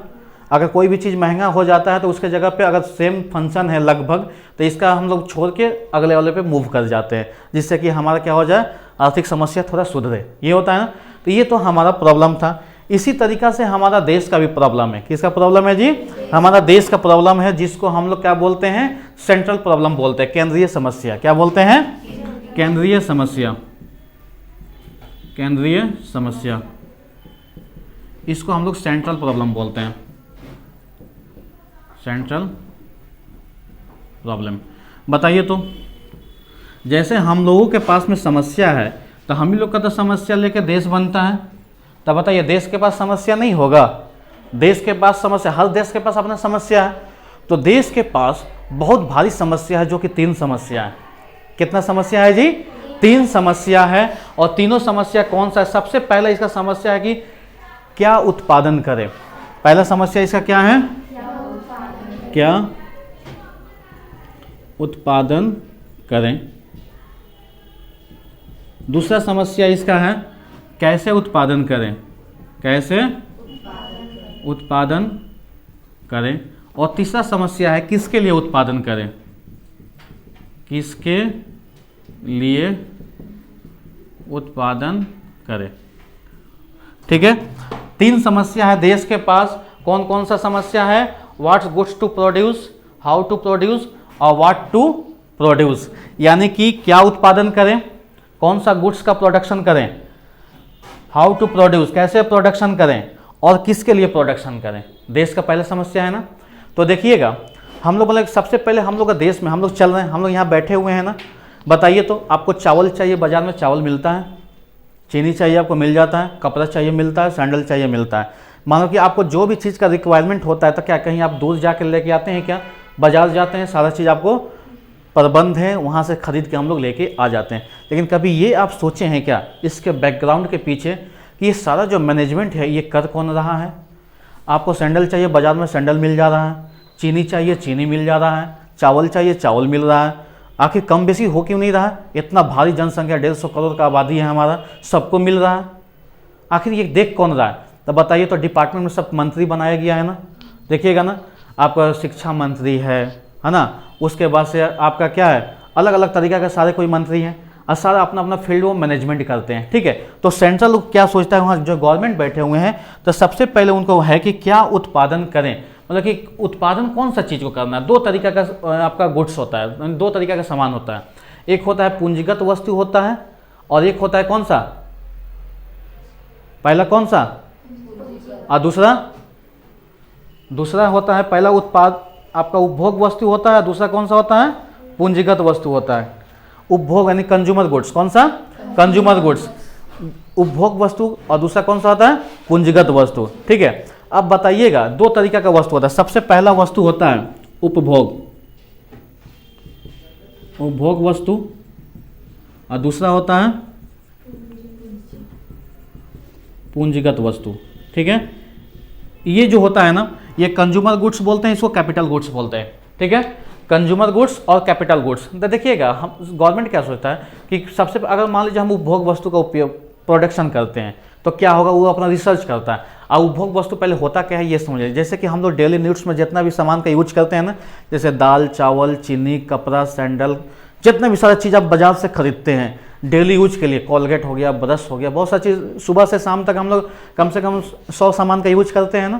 अगर कोई भी चीज़ महंगा हो जाता है तो उसके जगह पे अगर सेम फंक्शन है लगभग, तो इसका हम लोग छोड़ के अगले वाले पे मूव कर जाते हैं, जिससे कि हमारा क्या हो जाए? आर्थिक समस्या थोड़ा सुधरे। ये होता है ना। तो ये तो हमारा प्रॉब्लम था। इसी तरीक़ा से हमारा देश का भी प्रॉब्लम है। किसका प्रॉब्लम है जी? हमारा देश का प्रॉब्लम है, जिसको हम लोग क्या बोलते हैं? सेंट्रल प्रॉब्लम बोलते हैं, केंद्रीय समस्या। क्या बोलते हैं? केंद्रीय समस्या। केंद्रीय समस्या, इसको हम लोग सेंट्रल प्रॉब्लम बोलते हैं, सेंट्रल प्रॉब्लम। बताइए तो, जैसे हम लोगों के पास में समस्या है तो हम ही लोग का तो समस्या लेके देश बनता है। तो बताइए, देश के पास समस्या नहीं होगा? देश के पास समस्या, हर देश के पास अपना समस्या है। तो देश के पास बहुत भारी समस्या है जो कि 3 समस्या है। कितना समस्या है जी? 3 समस्या है। और तीनों समस्या कौन सा है? सबसे पहला इसका समस्या है कि क्या उत्पादन करें। पहला समस्या इसका क्या है? क्या उत्पादन करें। दूसरा समस्या इसका है कैसे उत्पादन करें, कैसे उत्पादन करें। और तीसरा समस्या है किसके लिए उत्पादन करें, किसके लिए उत्पादन करें। ठीक है, 3 समस्या है देश के पास। कौन कौन सा समस्या है? What's goods to produce, how to produce और व्हाट टू प्रोड्यूस। यानी कि क्या उत्पादन करें, कौन सा गुड्स का प्रोडक्शन करें, हाउ टू प्रोड्यूस कैसे प्रोडक्शन करें, और किसके लिए प्रोडक्शन करें। देश का पहला समस्या है ना। तो देखिएगा, हम लोग मतलब सबसे पहले हम लोग का देश में हम लोग चल रहे हैं, हम लोग यहाँ बैठे हुए हैं ना। बताइए तो आपको चावल चाहिए, बाजार में चावल मिलता है, चीनी चाहिए आपको मिल जाता है, कपड़ा चाहिए मिलता है, सैंडल चाहिए मिलता है। मानो कि आपको जो भी चीज़ का रिक्वायरमेंट होता है तो क्या कहीं आप दूर जाकर लेके आते हैं क्या? बाजार जाते हैं, सारा चीज़ आपको प्रबंध है, वहाँ से खरीद के हम लोग लेके आ जाते हैं। लेकिन कभी ये आप सोचे हैं क्या इसके बैकग्राउंड के पीछे कि ये सारा जो मैनेजमेंट है ये कर कौन रहा है? आपको सैंडल चाहिए, बाजार में सैंडल मिल जा रहा है, चीनी चाहिए, चीनी मिल जा रहा है, चावल चाहिए, चावल मिल रहा है। आखिर कम बेसी हो क्यों नहीं रहा? इतना भारी जनसंख्या, 150 करोड़ का आबादी है हमारा, सबको मिल रहा है। आखिर ये देख कौन रहा है? तो बताइए तो डिपार्टमेंट में सब मंत्री बनाया गया है ना। देखिएगा ना, आपका शिक्षा मंत्री है ना, उसके बाद से आपका क्या है, अलग अलग तरीक़ा के सारे कोई मंत्री हैं और सारा अपना अपना फील्ड वो मैनेजमेंट करते हैं। ठीक है, तो सेंट्रल क्या सोचता है, वहाँ जो गवर्नमेंट बैठे हुए हैं तो सबसे पहले उनको है कि क्या उत्पादन करें, मतलब कि उत्पादन कौन सा चीज़ को करना है। 2 तरीका का आपका गुड्स होता है, 2 तरीका का सामान होता है। एक होता है पूंजीगत वस्तु होता है और एक होता है कौन सा, पहला कौन सा और दूसरा होता है, पहला उत्पाद आपका उपभोग वस्तु होता है, दूसरा कौन सा होता है, पूंजीगत वस्तु होता है। उपभोग यानी कंज्यूमर गुड्स, कौन सा, कंज्यूमर गुड्स, उपभोग वस्तु, और दूसरा कौन सा होता है, पूंजीगत वस्तु। ठीक है, अब बताइएगा 2 तरीका का वस्तु होता है। सबसे पहला वस्तु होता है उपभोग वस्तु और दूसरा होता है पूंजीगत वस्तु। ठीक है, ये जो होता है ना, ये कंज्यूमर गुड्स बोलते हैं, इसको कैपिटल गुड्स बोलते हैं। ठीक है, कंज्यूमर गुड्स और कैपिटल गुड्स। तो देखिएगा, हम गवर्नमेंट क्या सोचता है कि सबसे अगर मान लीजिए हम उपभोग वस्तु का उपयोग प्रोडक्शन करते हैं तो क्या होगा, वो अपना रिसर्च करता है। और उपभोग वस्तु पहले होता क्या है ये समझिए। जैसे कि हम लोग डेली नीड्स में जितना भी सामान का यूज करते हैं ना, जैसे दाल, चावल, चीनी, कपड़ा, सैंडल, जितना भी सारा चीज़ आप बाजार से खरीदते हैं डेली यूज के लिए, कोलगेट हो गया, ब्रश हो गया, बहुत सारी चीज़ सुबह से शाम तक हम लोग कम से कम 100 सामान का यूज करते हैं ना।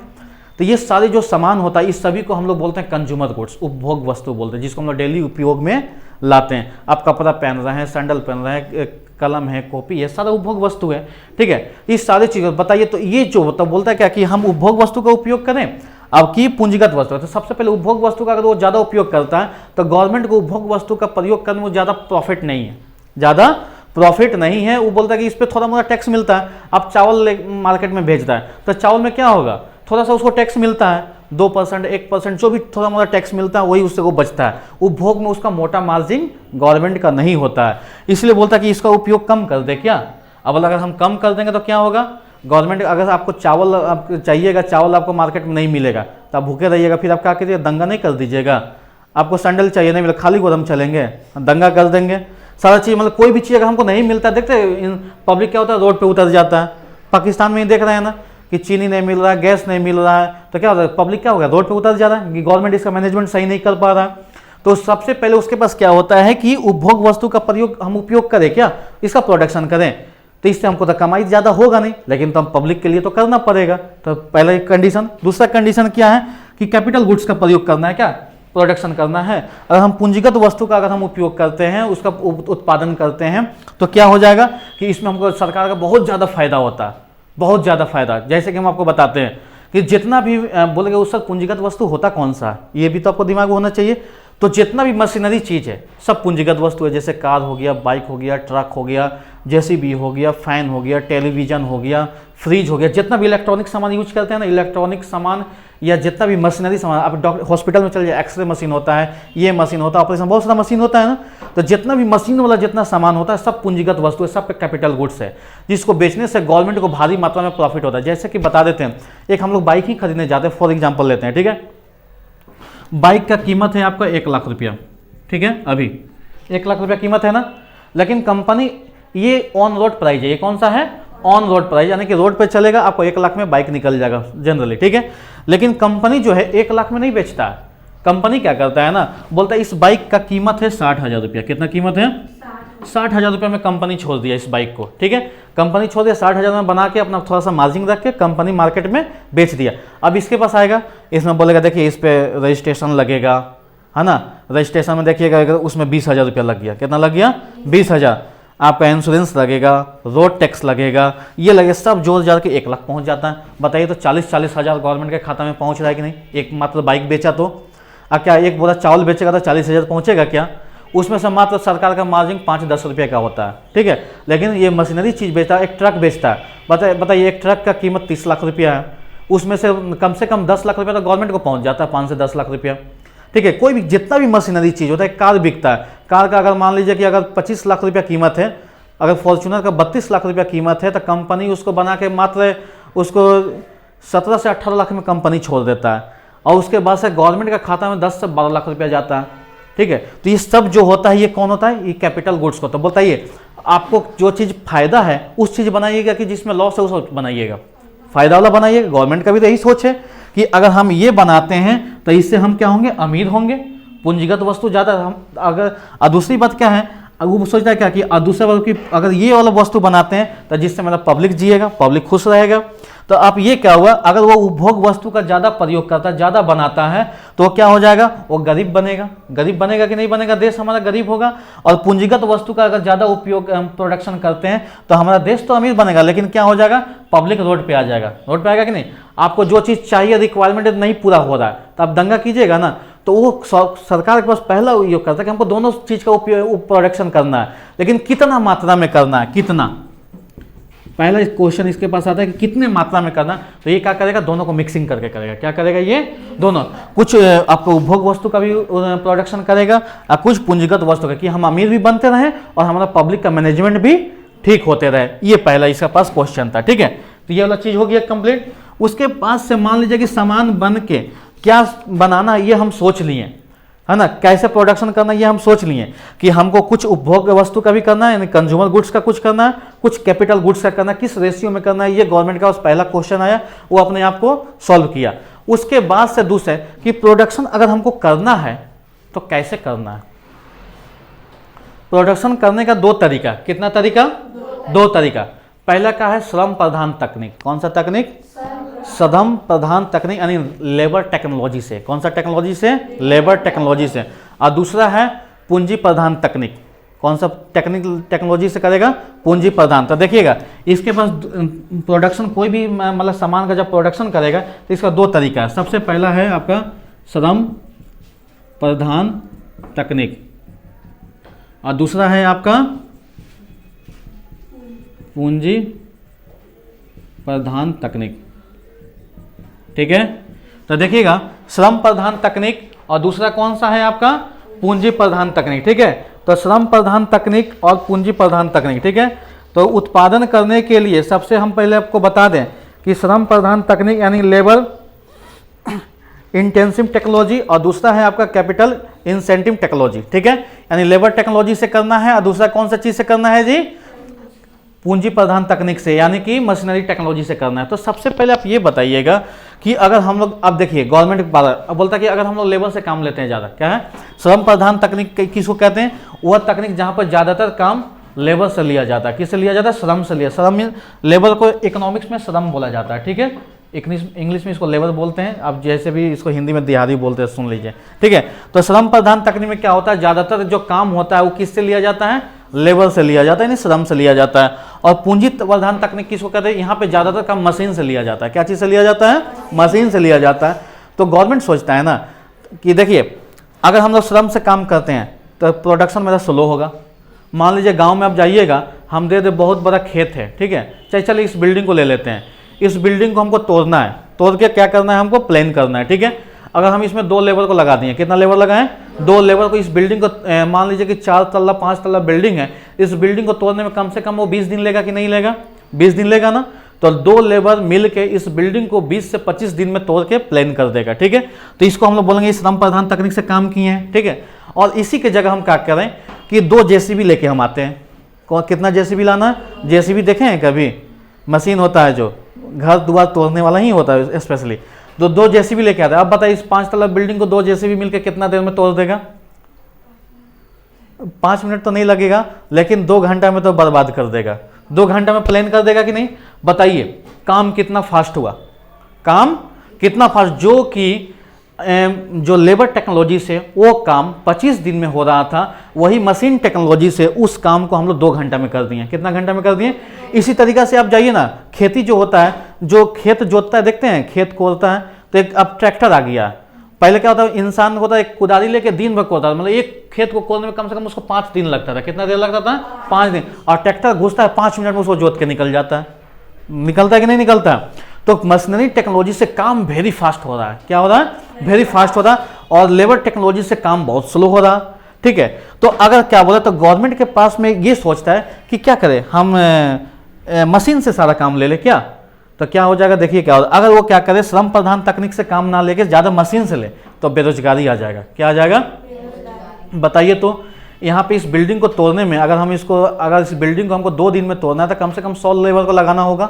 तो ये सारे जो सामान होता है इस सभी को हम लोग बोलते हैं कंज्यूमर गुड्स, उपभोग वस्तु बोलते हैं, जिसको हम लोग डेली उपयोग में लाते हैं। आप कपड़ा पहन रहे हैं, सैंडल पहन रहे हैं, कलम है, कॉपी है, सारा उपभोग वस्तु है। ठीक है, इस सारी चीज़ों बताइए तो ये जो तो बोलता है क्या कि हम उपभोग वस्तु का उपयोग करें। अब की पूंजीगत वस्तु है तो सबसे पहले उपभोग वस्तु का अगर वो ज़्यादा उपयोग करता है तो गवर्नमेंट को उपभोग वस्तु का प्रयोग करने में ज़्यादा प्रॉफिट नहीं है, ज़्यादा प्रॉफिट नहीं है। वो बोलता है कि इस पर थोड़ा मोटा टैक्स मिलता है। अब चावल मार्केट में भेजता है तो चावल में क्या होगा, थोड़ा सा उसको टैक्स मिलता है, 2%, 1%, जो भी थोड़ा मोटा टैक्स मिलता है वही उससे वो बचता है। उपभोग में उसका मोटा मार्जिन गवर्नमेंट का नहीं होता है, इसलिए बोलता है कि इसका उपयोग कम कर दे। क्या अब अगर हम कम कर देंगे तो क्या होगा, गवर्नमेंट अगर आपको चावल आपको चाहिएगा, चावल आपको मार्केट में नहीं मिलेगा तो आप भूखे रहिएगा, फिर आप क्या करिएगा, दंगा नहीं कर दीजिएगा। आपको सैंडल चाहिए, नहीं मिला, खाली गोदाम चलेंगे, दंगा कर देंगे। सारा चीज़ मतलब कोई भी चीज़ अगर हमको नहीं मिलता, देखते पब्लिक क्या होता है, रोड पे उतर जाता है। पाकिस्तान में ही देख रहे हैं ना कि चीनी नहीं मिल रहा है, गैस नहीं मिल रहा है, तो क्या होता है, पब्लिक क्या होगा, रोड पे उतर जा रहा है कि गवर्नमेंट इसका मैनेजमेंट सही नहीं कर पा रहा है। तो सबसे पहले उसके पास क्या होता है कि उपभोग वस्तु का प्रयोग हम उपयोग करें, क्या इसका प्रोडक्शन करें, तो इससे हमको तो कमाई ज़्यादा होगा नहीं, लेकिन तो हम पब्लिक के लिए तो करना पड़ेगा। तो पहला एक कंडीशन। दूसरा कंडीशन क्या है कि कैपिटल गुड्स का प्रयोग करना है, क्या प्रोडक्शन करना है। अगर हम पूंजीगत वस्तु का अगर हम उपयोग करते हैं, उसका उत्पादन करते हैं, तो क्या हो जाएगा कि इसमें हमको सरकार का बहुत ज़्यादा फायदा होता है, बहुत ज़्यादा फायदा। जैसे कि हम आपको बताते हैं कि जितना भी बोलेंगे उसका पूंजीगत वस्तु होता कौन सा है, ये भी तो आपको दिमाग में होना चाहिए। तो जितना भी मशीनरी चीज़ है सब पूंजीगत वस्तु है, जैसे कार हो गया, बाइक हो गया, ट्रक हो गया, जेसीबी हो गया, फैन हो गया, टेलीविज़न हो गया, फ्रिज हो गया, जितना भी इलेक्ट्रॉनिक सामान यूज करते हैं ना, इलेक्ट्रॉनिक सामान या जितना भी मशीनरी सामान, आप डॉक्टर हॉस्पिटल में चल जाए, एक्सरे मशीन होता है, ये मशीन होता है, ऑपरेशन बहुत सारा मशीन होता है ना, तो जितना भी मशीन वाला जितना सामान होता है सब पूंजीगत वस्तु है, सब पे कैपिटल गुड्स है, जिसको बेचने से गवर्नमेंट को भारी मात्रा में प्रॉफिट होता है। जैसे कि बता देते हैं, एक हम लोग बाइक ही खरीदने जाते हैं, फॉर एग्जाम्पल लेते हैं, ठीक है, बाइक का कीमत है आपका 1 लाख रुपया, ठीक है, अभी 1 लाख रुपया कीमत है ना, लेकिन कंपनी ये ऑन रोड प्राइस है, ये कौन सा है, ऑन रोड प्राइस, यानी कि रोड पे चलेगा आपको 1 लाख में बाइक निकल जाएगा जनरली, ठीक है। लेकिन कंपनी जो है 1 लाख में नहीं बेचता है, कंपनी क्या करता है ना, बोलता है इस बाइक का कीमत है 60,000 रुपया, कितना कीमत है, 60,000 रुपया में कंपनी छोड़ दिया इस बाइक को, ठीक है, कंपनी छोड़ दिया 60,000 में बना के अपना थोड़ा सा मार्जिन रख के कंपनी मार्केट में बेच दिया। अब इसके पास आएगा, इसमें बोलेगा देखिए इस पे रजिस्ट्रेशन लगेगा, है ना, रजिस्ट्रेशन में देखिएगा उसमें 20,000 रुपया लग गया, कितना लग गया, 20,000, आपका इंश्योरेंस लगेगा, रोड टैक्स लगेगा, ये लगे, सब जोड़ जाड़ के 1 लाख पहुंच जाता है। बताइए तो 40-40 हज़ार गवर्नमेंट के खाता में पहुंच रहा है कि नहीं, एक मात्र बाइक बेचा तो। क्या एक बोरा चावल बेचेगा तो 40,000 पहुंचेगा क्या, उसमें से मात्र सरकार का मार्जिन 5-10 रुपये का होता है, ठीक है। लेकिन ये मशीनरी चीज़ बेचता है, एक ट्रक बेचता है, बताइए एक ट्रक का कीमत 30 लाख रुपया है, उसमें से कम 10 लाख रुपया तो गवर्नमेंट को पहुंच जाता है, 5 से 10 लाख रुपया, ठीक है। कोई भी जितना भी मशीनरी चीज़ होता है, कार बिकता है, कार का अगर मान लीजिए कि अगर 25 लाख रुपया कीमत है, अगर फॉर्च्यूनर का 32 लाख रुपया कीमत है, तो कंपनी उसको बना के मात्र उसको 17 से 18 लाख में कंपनी छोड़ देता है, और उसके बाद से गवर्नमेंट का खाता में 10 से 12 लाख रुपया जाता है, ठीक है। तो ये सब जो होता है ये कौन होता है, ये कैपिटल गुड्स को। तो बताइए आपको जो चीज़ फायदा है उस चीज़ बनाइएगा कि जिसमें लॉस है उस बनाइएगा, फायदा वाला बनाइएगा। गवर्नमेंट का भी तो यही सोच है कि अगर हम ये बनाते हैं तो इससे हम क्या होंगे, अमीर होंगे, पूंजीगत वस्तु ज़्यादा हम अगर। और दूसरी बात क्या है, वो सोचता है क्या कि दूसरे वर्ग की अगर ये वाला वस्तु बनाते हैं तो जिससे मतलब पब्लिक जिएगा, पब्लिक खुश रहेगा। तो आप ये क्या हुआ, अगर वो उपभोग वस्तु का ज़्यादा प्रयोग करता है, ज़्यादा बनाता है, तो क्या हो जाएगा, वो गरीब बनेगा। गरीब बनेगा कि नहीं बनेगा, देश हमारा गरीब होगा। और पूंजीगत वस्तु का अगर ज़्यादा उपयोग हम प्रोडक्शन करते हैं तो हमारा देश तो अमीर बनेगा, लेकिन क्या हो जाएगा, पब्लिक रोड पे आ जाएगा। रोड पे आएगा कि नहीं, आपको जो चीज़ चाहिए रिक्वायरमेंट नहीं पूरा हो रहा है तो आप दंगा कीजिएगा ना। तो वो सरकार के पास पहला ये करता है कि हमको दोनों चीज़ का उपयोग प्रोडक्शन करना है, लेकिन कितना मात्रा में करना है, कितना, पहला क्वेश्चन इसके पास आता है कि कितने मात्रा में करना। तो ये क्या करेगा, दोनों को मिक्सिंग करके करेगा। क्या करेगा, ये दोनों, कुछ आपको उपभोग वस्तु का भी प्रोडक्शन करेगा और कुछ पूंजीगत वस्तु का, कि हम अमीर भी बनते रहें और हमारा पब्लिक का मैनेजमेंट भी ठीक होते रहे। ये पहला इसका पास क्वेश्चन था, ठीक है। तो ये वाला चीज़ हो गया कंप्लीट। उसके पास से मान लीजिए कि सामान बन के क्या बनाना ये हम सोच लिए, है ना, कैसे प्रोडक्शन करना ये हम सोच लिए कि हमको कुछ उपभोग वस्तु का भी करना है, यानी कंज्यूमर गुड्स का कुछ करना है, कुछ कैपिटल गुड्स का करना है, किस रेशियो में करना है, ये गवर्नमेंट का उस पहला क्वेश्चन आया, वो अपने आप को सॉल्व किया। उसके बाद से दूसरा कि प्रोडक्शन अगर हमको करना है तो कैसे करना है। प्रोडक्शन करने का 2 तरीका, कितना तरीका, 2 तरीका। पहला का है श्रम प्रधान तकनीक। कौन सा तकनीक, श्रम प्रधान तकनीक, यानी लेबर टेक्नोलॉजी से। कौन सा टेक्नोलॉजी से, लेबर टेक्नोलॉजी से। और दूसरा है पूंजी प्रधान तकनीक। कौन सा टेक्नोलॉजी से करेगा, पूंजी प्रधान। तो देखिएगा इसके पास प्रोडक्शन कोई भी मतलब सामान का जब प्रोडक्शन करेगा तो इसका 2 तरीका है। सबसे पहला है आपका श्रम प्रधान तकनीक और दूसरा है आपका पूंजी प्रधान तकनीक, ठीक है। तो देखिएगा श्रम प्रधान तकनीक और दूसरा कौन सा है आपका, पूंजी प्रधान तकनीक, ठीक है। तो श्रम प्रधान तकनीक और पूंजी प्रधान तकनीक, ठीक है। तो उत्पादन करने के लिए सबसे हम पहले आपको बता दें कि श्रम प्रधान तकनीक यानी लेबर इंटेंसिव टेक्नोलॉजी और दूसरा है आपका कैपिटल इंसेंटिव टेक्नोलॉजी, ठीक है। यानी लेबर टेक्नोलॉजी से करना है और दूसरा कौन सा चीज़ से करना है जी, पूंजी प्रधान तकनीक से, यानी कि मशीनरी टेक्नोलॉजी से करना है। तो सबसे पहले आप ये बताइएगा कि अगर हम लोग, अब देखिए गवर्नमेंट बोलता है कि अगर हम लोग लेबर से काम लेते हैं ज़्यादा, क्या है श्रम प्रधान तकनीक किसको कहते हैं, वह तकनीक जहाँ पर ज़्यादातर काम लेबर से लिया जाता है। किससे लिया जाता है, श्रम से लिया। श्रम लेबर को इकोनॉमिक्स में श्रम बोला जाता है, ठीक है। इंग्लिश में इसको लेबर बोलते हैं, आप जैसे भी इसको हिंदी में दिहाड़ी बोलते हैं, सुन लीजिए, ठीक है। तो श्रम प्रधान तकनीक में क्या होता है, ज़्यादातर जो काम होता है वो किससे लिया जाता है, लेबर से लिया जाता है, यानी श्रम से लिया जाता है। और पूंजी प्रधान तकनीक किसको कहते हैं, यहाँ पे ज़्यादातर काम मशीन से लिया जाता है। क्या चीज़ से लिया जाता है, मशीन से लिया जाता है। तो गवर्नमेंट सोचता है ना कि देखिए अगर हम लोग श्रम से काम करते हैं तो प्रोडक्शन मेरा स्लो होगा। मान लीजिए गाँव में आप जाइएगा, हम दे बहुत बड़ा खेत है, ठीक है, चलिए इस बिल्डिंग को ले लेते हैं। इस बिल्डिंग को हमको तोड़ना है, तोड़ के क्या करना है, हमको प्लान करना है, ठीक है। अगर हम इसमें 2 लेबर को लगा दिए, कितना लेबर लगाएं, 2 लेबर को इस बिल्डिंग को मान लीजिए कि 4 तल्ला 5 तल्ला बिल्डिंग है, इस बिल्डिंग को तोड़ने में कम से कम वो 20 दिन लेगा कि नहीं लेगा, 20 दिन लेगा ना। तो 2 लेबर मिल के इस बिल्डिंग को 20 से 25 दिन में तोड़ के प्लान कर देगा, ठीक है। तो इसको हम लोग बोलेंगे श्रम प्रधान तकनीक से काम किए हैं, ठीक है। और इसी के जगह हम क्या करें कि 2 जेसीबी लेके हम आते हैं। कितना जेसीबी लाना है, जेसीबी देखे हैं कभी, मशीन होता है जो घर द्वार तोड़ने वाला ही होता है स्पेशली, तो 2 जेसीबी लेके आते हैं। अब बताइए इस 5 तल्ला बिल्डिंग को 2 जेसीबी मिलकर कितना देर में तोड़ देगा, 5 मिनट तो नहीं लगेगा, लेकिन 2 घंटा में तो बर्बाद कर देगा। 2 घंटा में प्लान कर देगा कि नहीं, बताइए काम कितना फास्ट हुआ, काम कितना फास्ट, जो लेबर टेक्नोलॉजी से वो काम 25 दिन में हो रहा था, वही मशीन टेक्नोलॉजी से उस काम को हम लोग 2 घंटा में कर दिए। कितना घंटा में कर दिए। इसी तरीका से आप जाइए ना, खेती जो होता है, जो खेत जोतता है, देखते हैं खेत कोड़ता है, तो एक अब ट्रैक्टर आ गया। पहले क्या होता है, इंसान होता है एक कुदारी लेके दिन भर कोड़ता था, मतलब एक खेत को कोड़ने में कम से कम उसको 5 दिन लगता था। कितना देर लगता था, 5 दिन। और ट्रैक्टर घुसता है 5 मिनट में उसको जोत के निकल जाता है, निकलता है कि नहीं निकलता। तो मशीनरी टेक्नोलॉजी से काम वेरी फास्ट हो रहा है। क्या हो रहा है, वेरी फास्ट हो रहा है। और लेबर टेक्नोलॉजी से काम बहुत स्लो हो रहा है, ठीक है। तो अगर क्या बोले, तो गवर्नमेंट के पास में ये सोचता है कि क्या करें हम, मशीन से सारा काम ले ले क्या, तो क्या हो जाएगा, देखिए क्या होगा। अगर वो क्या करे, श्रम प्रधान तकनीक से काम ना लेके ज़्यादा मशीन से ले, तो बेरोजगारी आ जाएगा। क्या आ जाएगा, बताइए। तो यहाँ पे इस बिल्डिंग को तोड़ने में, अगर इस बिल्डिंग को हमको 2 दिन में तोड़ना है, तो कम से कम 100 लेबर को लगाना होगा।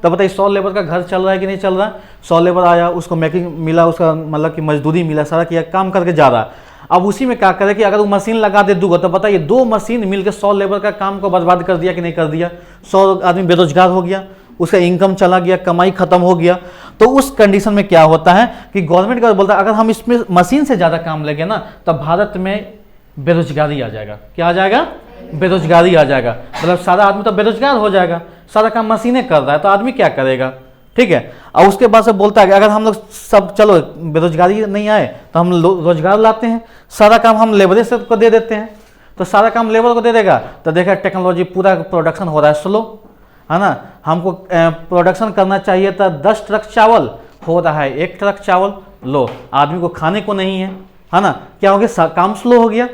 तो बताइए 100 लेबर का घर चल रहा है कि नहीं चल रहा है। 100 लेबर आया, उसको मेकिंग मिला, उसका मतलब कि मजदूरी मिला, सारा किया, काम करके जा रहा है। अब उसी में क्या करे कि अगर वो मशीन लगा दे दूंगा, तो बताइए 2 मशीन मिलकर 100 लेबर का काम को बर्बाद कर दिया कि नहीं कर दिया। 100 आदमी बेरोजगार हो गया, उसका इनकम चला गया, कमाई खत्म हो गया। तो उस कंडीशन में क्या होता है कि गवर्नमेंट का बोलता है अगर हम इसमें मशीन से ज़्यादा काम लेंगे ना, तो भारत में बेरोजगारी आ जाएगा। क्या आ जाएगा, बेरोजगारी आ जाएगा। मतलब सारा आदमी तो बेरोजगार हो जाएगा, सारा काम मशीनें कर रहा है, तो आदमी क्या करेगा, ठीक है। और उसके बाद से बोलता है कि अगर हम लोग सब, चलो बेरोजगारी नहीं आए तो हम रोजगार लाते हैं, सारा काम हम लेबर से को दे देते हैं। तो सारा काम लेबर को दे देगा, तो देखा टेक्नोलॉजी पूरा प्रोडक्शन हो रहा है स्लो, है ना। हमको प्रोडक्शन करना चाहिए था 10 ट्रक चावल, हो रहा है 1 ट्रक चावल, लो आदमी को खाने को नहीं है ना। क्या हो गया, काम स्लो हो गया।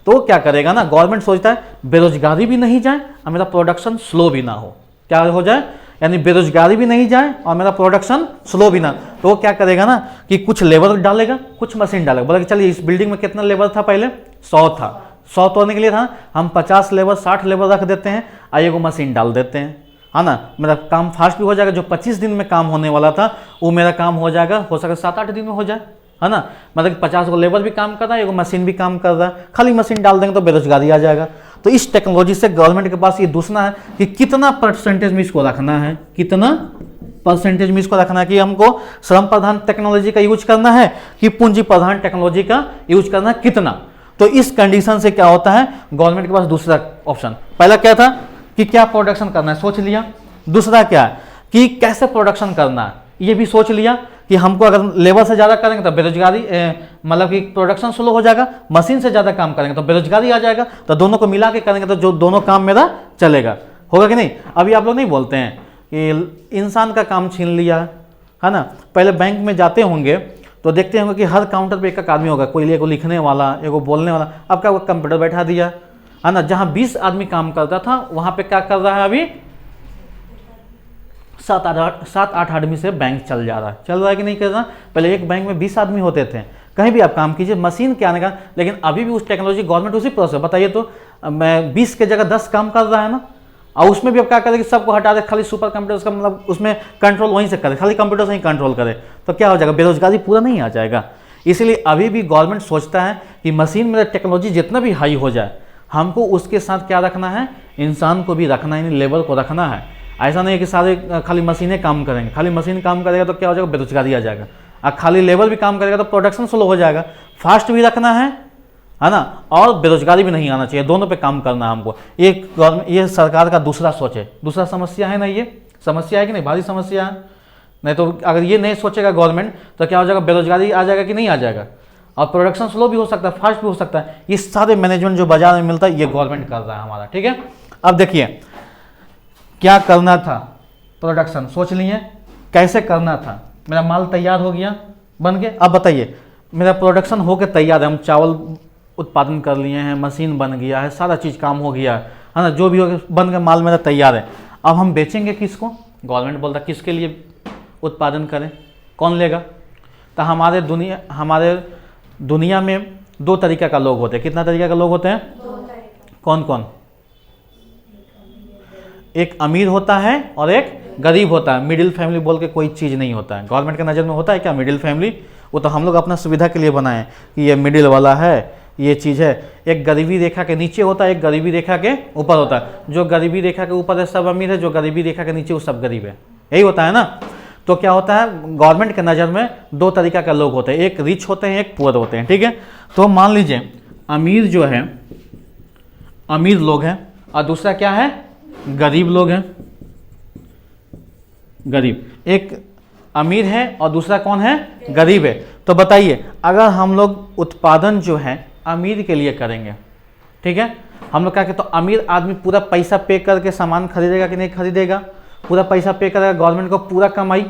तो क्या करेगा ना, गवर्नमेंट सोचता है बेरोजगारी भी नहीं जाए और मेरा प्रोडक्शन स्लो भी ना हो। क्या हो जाए, यानी बेरोजगारी भी नहीं जाए और मेरा प्रोडक्शन स्लो भी ना। तो वो क्या करेगा ना कि कुछ लेबर डालेगा, कुछ मशीन डालेगा। बोला कि चलिए इस बिल्डिंग में कितना लेबर था, पहले 100 था, 100 तोड़ने के लिए था, हम 50 लेबर 60 लेबर रख देते हैं और एगो मशीन डाल देते हैं, है ना। मेरा काम फास्ट भी हो जाएगा, जो 25 दिन में काम होने वाला था वो मेरा काम हो जाएगा, हो सके 7-8 दिन में हो जाए, है ना। मतलब 50 को लेबर भी काम कर रहा है, एगो मशीन भी काम कर रहा है, खाली मशीन डाल देंगे तो बेरोजगारी आ जाएगा। तो इस टेक्नोलॉजी से गवर्नमेंट के पास ये दूसरा है कि कितना परसेंटेज में इसको रखना है, कितना परसेंटेज में इसको रखना है, कि हमको श्रम प्रधान टेक्नोलॉजी का यूज करना है कि पूंजी प्रधान टेक्नोलॉजी का यूज करना है, कितना। तो इस कंडीशन से क्या होता है, गवर्नमेंट के पास दूसरा ऑप्शन, पहला क्या था कि क्या प्रोडक्शन करना है, सोच लिया। दूसरा क्या कि कैसे प्रोडक्शन करना है, ये भी सोच लिया कि हमको अगर लेबर से ज़्यादा करेंगे तो बेरोजगारी, मतलब कि प्रोडक्शन स्लो हो जाएगा, मशीन से ज़्यादा काम करेंगे तो बेरोजगारी आ जाएगा। तो दोनों को मिला के करेंगे तो जो दोनों काम मेरा चलेगा, होगा कि नहीं। अभी आप लोग नहीं बोलते हैं कि इंसान का काम छीन लिया, है ना। पहले बैंक में जाते होंगे तो देखते होंगे कि हर काउंटर पे एक आदमी होगा, कोई एगो लिखने वाला, एगो बोलने वाला। अब क्या कंप्यूटर बैठा दिया, है ना। जहाँ 20 आदमी काम करता था वहाँ पे क्या कर रहा है, अभी 7-8 आदमी से बैंक चल रहा है कि नहीं कर रहा। पहले एक बैंक में 20 आदमी होते थे, कहीं भी आप काम कीजिए मशीन के आने का, लेकिन अभी भी उस टेक्नोलॉजी गवर्नमेंट उसी प्रोसेस, बताइए तो मैं 20 के जगह 10 काम कर रहा है ना। और उसमें भी अब क्या करें कि सबको हटा दे, खाली सुपर कंप्यूटर्स का, मतलब उसमें कंट्रोल वहीं से करे, खाली कंप्यूटर से ही कंट्रोल करे, तो क्या हो जाएगा, बेरोजगारी पूरा नहीं आ जाएगा। इसलिए अभी भी गवर्नमेंट सोचता है कि मशीन में टेक्नोलॉजी जितना भी हाई हो जाए, हमको उसके साथ क्या रखना है, इंसान को भी रखना है, लेबर को रखना है। ऐसा नहीं है कि सारे खाली मशीनें काम करेंगे, खाली मशीन काम करेगा तो क्या हो जाएगा, बेरोजगारी आ जाएगा। और खाली लेबर भी काम करेगा तो प्रोडक्शन स्लो हो जाएगा। फास्ट भी रखना है ना, और बेरोजगारी भी नहीं आना चाहिए, दोनों पे काम करना है हमको। ये सरकार का दूसरा सोच है, दूसरा समस्या है ना, ये समस्या है कि नहीं, भारी समस्या है। नहीं तो अगर ये नहीं सोचेगा गवर्नमेंट तो क्या हो जाएगा, बेरोजगारी आ जाएगा कि नहीं आ जाएगा, और प्रोडक्शन स्लो भी हो सकता है, फास्ट भी हो सकता है। ये सारे मैनेजमेंट जो बाजार में मिलता है ये गवर्नमेंट कर रहा है हमारा, ठीक है। अब देखिए क्या करना था, प्रोडक्शन सोच लिए, कैसे करना था, मेरा माल तैयार हो गया, बन गया। अब बताइए मेरा प्रोडक्शन हो के तैयार है, हम चावल उत्पादन कर लिए हैं, मशीन बन गया है, सारा चीज़ काम हो गया है ना, जो भी हो गया बन गया, माल मेरा तैयार है। अब हम बेचेंगे किसको? गवर्नमेंट बोलता किसके लिए उत्पादन करें, कौन लेगा? तो हमारे दुनिया में दो तरीके का लोग होते हैं। कितना तरीके का लोग होते हैं? कौन कौन? एक अमीर होता है और एक गरीब होता है। मिडिल फैमिली बोल के कोई चीज़ नहीं होता है। गवर्नमेंट के नज़र में होता है क्या मिडिल फैमिली? वो तो हम लोग अपना सुविधा के लिए बनाए कि ये मिडिल वाला है, ये चीज़ है। एक गरीबी रेखा के नीचे होता है, एक गरीबी रेखा के ऊपर होता है। जो गरीबी रेखा के ऊपर है सब अमीर है, जो गरीबी रेखा के नीचे वो सब गरीब है। यही होता है ना। तो क्या होता है, गवर्नमेंट के नज़र में दो तरीका के लोग होते हैं, एक रिच होते हैं, एक पुअर होते हैं। ठीक है, तो मान लीजिए अमीर जो है अमीर लोग हैं और दूसरा क्या है, गरीब लोग हैं। गरीब, एक अमीर है और दूसरा कौन है, गरीब है। तो बताइए अगर हम लोग उत्पादन जो है अमीर के लिए करेंगे, ठीक है, हम लोग क्या कहते, तो अमीर आदमी पूरा पैसा पे करके सामान खरीदेगा कि नहीं खरीदेगा? पूरा पैसा पे करेगा, गवर्नमेंट को पूरा कमाई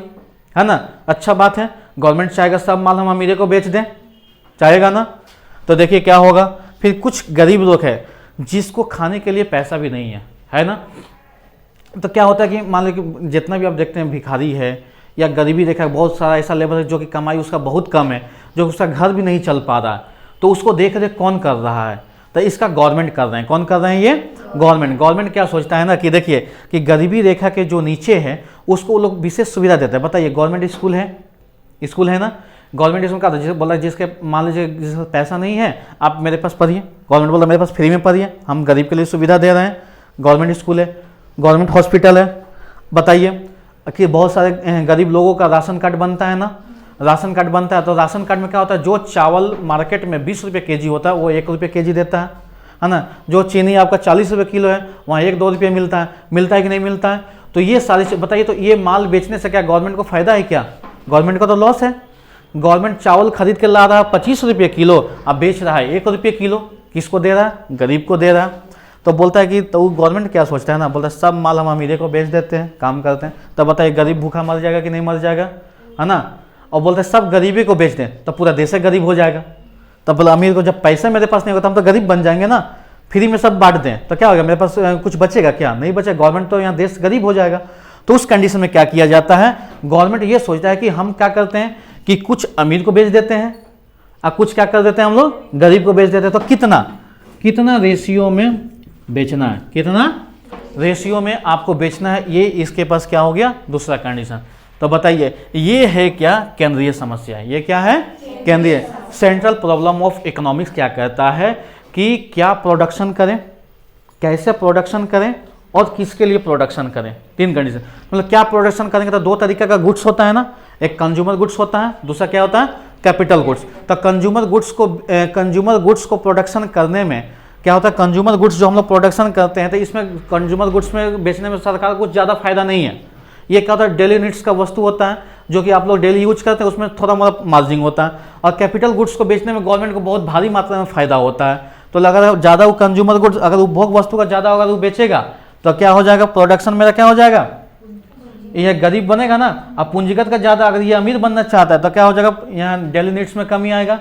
है ना। अच्छा बात है, गवर्नमेंट चाहेगा सब माल हम अमीरे को बेच दें, चाहेगा ना। तो देखिए क्या होगा, फिर कुछ गरीब लोग हैं जिसको खाने के लिए पैसा भी नहीं है ना। तो क्या होता है कि मान लो कि जितना भी आप देखते हैं भिखारी है या गरीबी रेखा, बहुत सारा ऐसा लेबर है जो कि कमाई उसका बहुत कम है, जो उसका घर भी नहीं चल पा रहा है, तो उसको देख रेख कौन कर रहा है? तो इसका गवर्नमेंट कर रहे हैं। कौन कर रहे हैं? ये गवर्नमेंट। गवर्नमेंट क्या सोचता है ना कि देखिए कि गरीबी रेखा के जो नीचे है उसको वो लोग विशेष सुविधा देते हैं। बताइए गवर्नमेंट स्कूल है ना, गवर्नमेंट स्कूल का जिसे बोला जिसके मान लीजिए जिसका पैसा नहीं है आप मेरे पास पढ़िए, गवर्नमेंट बोला मेरे पास फ्री में पढ़िए, हम गरीब के लिए सुविधा दे रहे हैं। गवर्नमेंट स्कूल है, गवर्नमेंट हॉस्पिटल है। बताइए कि बहुत सारे गरीब लोगों का राशन कार्ड बनता है ना, राशन कार्ड बनता है। तो राशन कार्ड में क्या होता है, जो चावल मार्केट में 20 रुपये के जी होता है वो 1 रुपये के जी देता है ना। जो चीनी आपका 40 रुपये किलो है वहाँ 1-2 रुपये मिलता है कि नहीं मिलता है? तो ये सारी चीज़ बताइए, तो ये माल बेचने से क्या गवर्नमेंट को फ़ायदा है क्या? गवर्नमेंट को तो लॉस है। गवर्नमेंट चावल खरीद के ला रहा है 25 रुपये किलो, अब बेच रहा है 1 रुपये किलो। किसको दे रहा है? गरीब को दे रहा है। तो बोलता है कि तो गवर्नमेंट क्या सोचता है ना, बोलता है सब माल हम अमीरे को बेच देते हैं, काम करते हैं। तब बताइए गरीब भूखा मर जाएगा कि नहीं मर जाएगा, है ना। और बोलते हैं सब गरीबी को बेच दें तो पूरा देश गरीब हो जाएगा। तब बोला अमीर को जब पैसा मेरे पास नहीं होगा तो हम तो गरीब बन जाएंगे ना, फ्री में सब बांट दें तो क्या होगा, मेरे पास कुछ बचेगा क्या? नहीं बचेगा, गवर्नमेंट तो यहाँ देश गरीब हो जाएगा। तो उस कंडीशन में क्या किया जाता है, गवर्नमेंट ये सोचता है कि हम क्या करते हैं कि कुछ अमीर को बेच देते हैं और कुछ क्या कर देते हैं हम लोग, गरीब को बेच देते हैं। तो कितना रेशियो में बेचना है, कितना रेशियो में आपको बेचना है, ये इसके पास क्या हो गया, दूसरा कंडीशन। तो बताइए ये है क्या, केंद्रीय समस्या। ये क्या है, केंद्रीय। सेंट्रल प्रॉब्लम ऑफ इकोनॉमिक्स क्या कहता है कि क्या प्रोडक्शन करें, कैसे प्रोडक्शन करें और किसके लिए प्रोडक्शन करें। 3 कंडीशन। मतलब क्या प्रोडक्शन करेंगे, तो 2 तरीके का गुड्स होता है ना, एक कंज्यूमर गुड्स होता है, दूसरा क्या होता है, कैपिटल गुड्स। तो कंज्यूमर गुड्स को प्रोडक्शन करने में क्या होता है, कंज्यूमर गुड्स जो हम लोग प्रोडक्शन करते हैं तो इसमें कंज्यूमर गुड्स में बेचने में सरकार को कुछ ज़्यादा फायदा नहीं है। ये क्या होता है, डेली नीड्स का वस्तु होता है जो कि आप लोग डेली यूज करते हैं, उसमें थोड़ा मोड़ा मार्जिन होता है। और कैपिटल गुड्स को बेचने में गवर्नमेंट को बहुत भारी मात्रा में फायदा होता है। तो अगर ज़्यादा वो कंज्यूमर गुड्स, अगर उपभोग वस्तु का ज़्यादा अगर वो बेचेगा तो क्या हो जाएगा, प्रोडक्शन मेरा क्या हो जाएगा, ये गरीब बनेगा ना। अब पूंजीगत का ज़्यादा, अगर ये अमीर बनना चाहता है तो क्या हो जाएगा, यहाँ डेली नीड्स में कमी आएगा।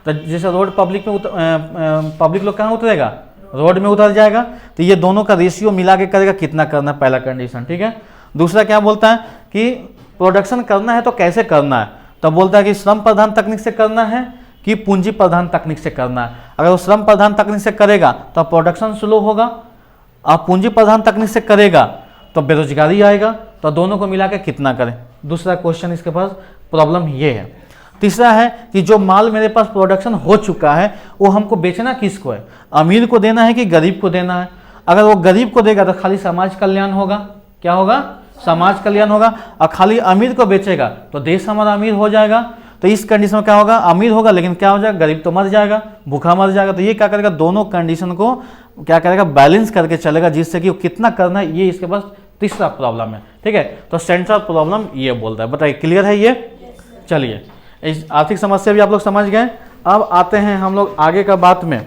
तो जैसे रोड पब्लिक में पब्लिक लोग कहाँ उतरेगा, रोड में उतर जाएगा। तो ये दोनों का रेशियो मिला के करेगा कितना करना, पहला कंडीशन, ठीक है। दूसरा क्या बोलता है कि प्रोडक्शन करना है तो कैसे करना है, तो बोलता है कि श्रम प्रधान तकनीक से करना है कि पूंजी प्रधान तकनीक से करना है। अगर वो श्रम प्रधान तकनीक से करेगा तो प्रोडक्शन स्लो होगा, और पूंजी प्रधान तकनीक से करेगा तो बेरोजगारी आएगा। तो दोनों को मिला के कितना करें, दूसरा क्वेश्चन इसके पास प्रॉब्लम ये है। तीसरा है कि जो माल मेरे पास प्रोडक्शन हो चुका है वो हमको बेचना किसको है, अमीर को देना है कि गरीब को देना है। अगर वो गरीब को देगा तो खाली समाज कल्याण होगा, क्या होगा, समाज कल्याण होगा। और खाली अमीर को बेचेगा तो देश हमारा अमीर हो जाएगा। तो इस कंडीशन में क्या होगा, अमीर होगा लेकिन क्या हो जाएगा, गरीब तो मर जाएगा, भूखा मर जाएगा। तो ये क्या करेगा, दोनों कंडीशन को क्या करेगा, बैलेंस करके चलेगा, जिससे कि वो कितना करना है, ये इसके पास तीसरा प्रॉब्लम है, ठीक है। तो सेंट्रल प्रॉब्लम ये बोलता है। बताइए क्लियर है ये। चलिए इस आर्थिक समस्या भी आप लोग समझ गए। अब आते हैं हम लोग आगे का बात में।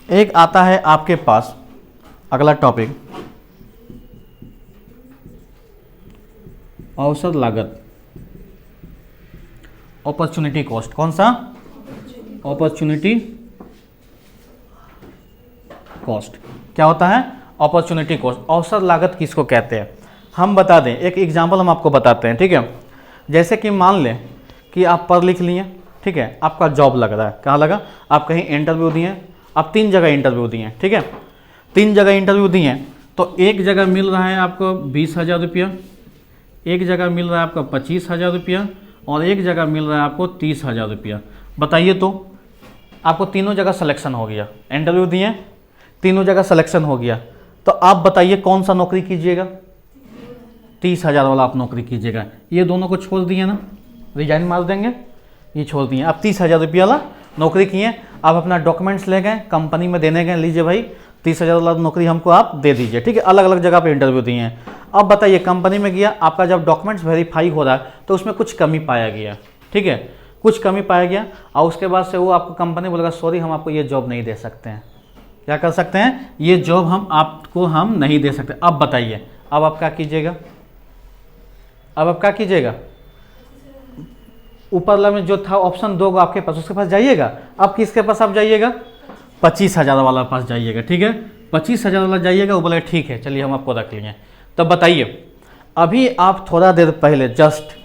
एक आता है आपके पास अगला टॉपिक, औसत लागत, अपॉर्चुनिटी कॉस्ट। कौन सा? Opportunity cost. क्या होता है? Opportunity cost. औसत लागत किसको कहते हैं? हम बता दें, एक एग्जांपल हम आपको बताते हैं, ठीक है। जैसे कि मान लें कि आप पढ़ लिख लिए, ठीक है, आपका जॉब लग रहा है। कहाँ लगा? आप कहीं इंटरव्यू दिए, आप 3 जगह इंटरव्यू दिए, ठीक है, 3 जगह इंटरव्यू दिए, तो एक जगह मिल रहा है आपको 20,000 रुपया, एक जगह मिल रहा है आपको 25,000 रुपया, और एक जगह मिल रहा है आपको 30,000 रुपया। बताइए तो, आपको तीनों जगह सिलेक्शन हो गया, इंटरव्यू दिए, तीनों जगह सिलेक्शन हो गया, तो आप बताइए कौन सा नौकरी कीजिएगा? 30,000 वाला आप नौकरी कीजिएगा। ये दोनों को छोड़ दिए ना, रिजाइन मार देंगे, ये छोड़ दिए, आप 30,000 रुपया वाला नौकरी किए, आप अपना डॉक्यूमेंट्स ले गए, कंपनी में देने गए, लीजिए भाई 30,000 वाला नौकरी हमको आप दे दीजिए, ठीक है। अलग अलग जगह पे इंटरव्यू दिए हैं। अब बताइए, कंपनी में गया, आपका जब डॉक्यूमेंट्स वेरीफाई हो रहा है तो उसमें कुछ कमी पाया गया, ठीक है, कुछ कमी पाया गया, और उसके बाद से वो आपको कंपनी बोलेगा सॉरी हम आपको ये जॉब नहीं दे सकते हैं। क्या कर सकते हैं? ये जॉब हम नहीं दे सकते। अब बताइए, अब आप क्या कीजिएगा? अब आप क्या कीजिएगा? ऊपर वाला में जो था ऑप्शन 2 आपके पास, उसके पास जाइएगा। अब किसके पास आप जाइएगा? 25,000 वाला पास जाइएगा, ठीक है, 25,000 वाला जाइएगा। वो बोले ठीक है चलिए हम आपको रख लिए। तब बताइए, अभी आप थोड़ा देर पहले जस्ट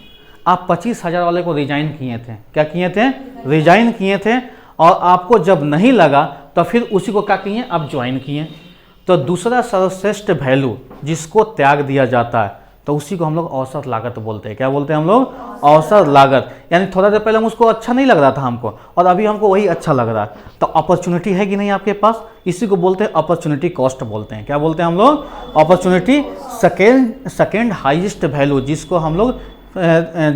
आप 25,000 वाले को रिजाइन किए थे। क्या किए थे? रिजाइन किए थे, और आपको जब नहीं लगा तो फिर उसी को क्या किए? आप ज्वाइन किए। तो दूसरा सर्वश्रेष्ठ वैल्यू जिसको त्याग दिया जाता है, तो उसी को हम लोग औसत लागत बोलते हैं। क्या बोलते हैं हम लोग? औसत लागत। यानी थोड़ा देर पहले हम उसको अच्छा नहीं लग रहा था हमको, और अभी हमको वही अच्छा लग रहा है, तो अपॉर्चुनिटी है कि नहीं आपके पास? इसी को बोलते हैं अपॉर्चुनिटी कॉस्ट बोलते हैं। क्या बोलते हैं हम लोग? अपॉर्चुनिटी सेकेंड हाईएस्ट वैल्यू, जिसको हम लोग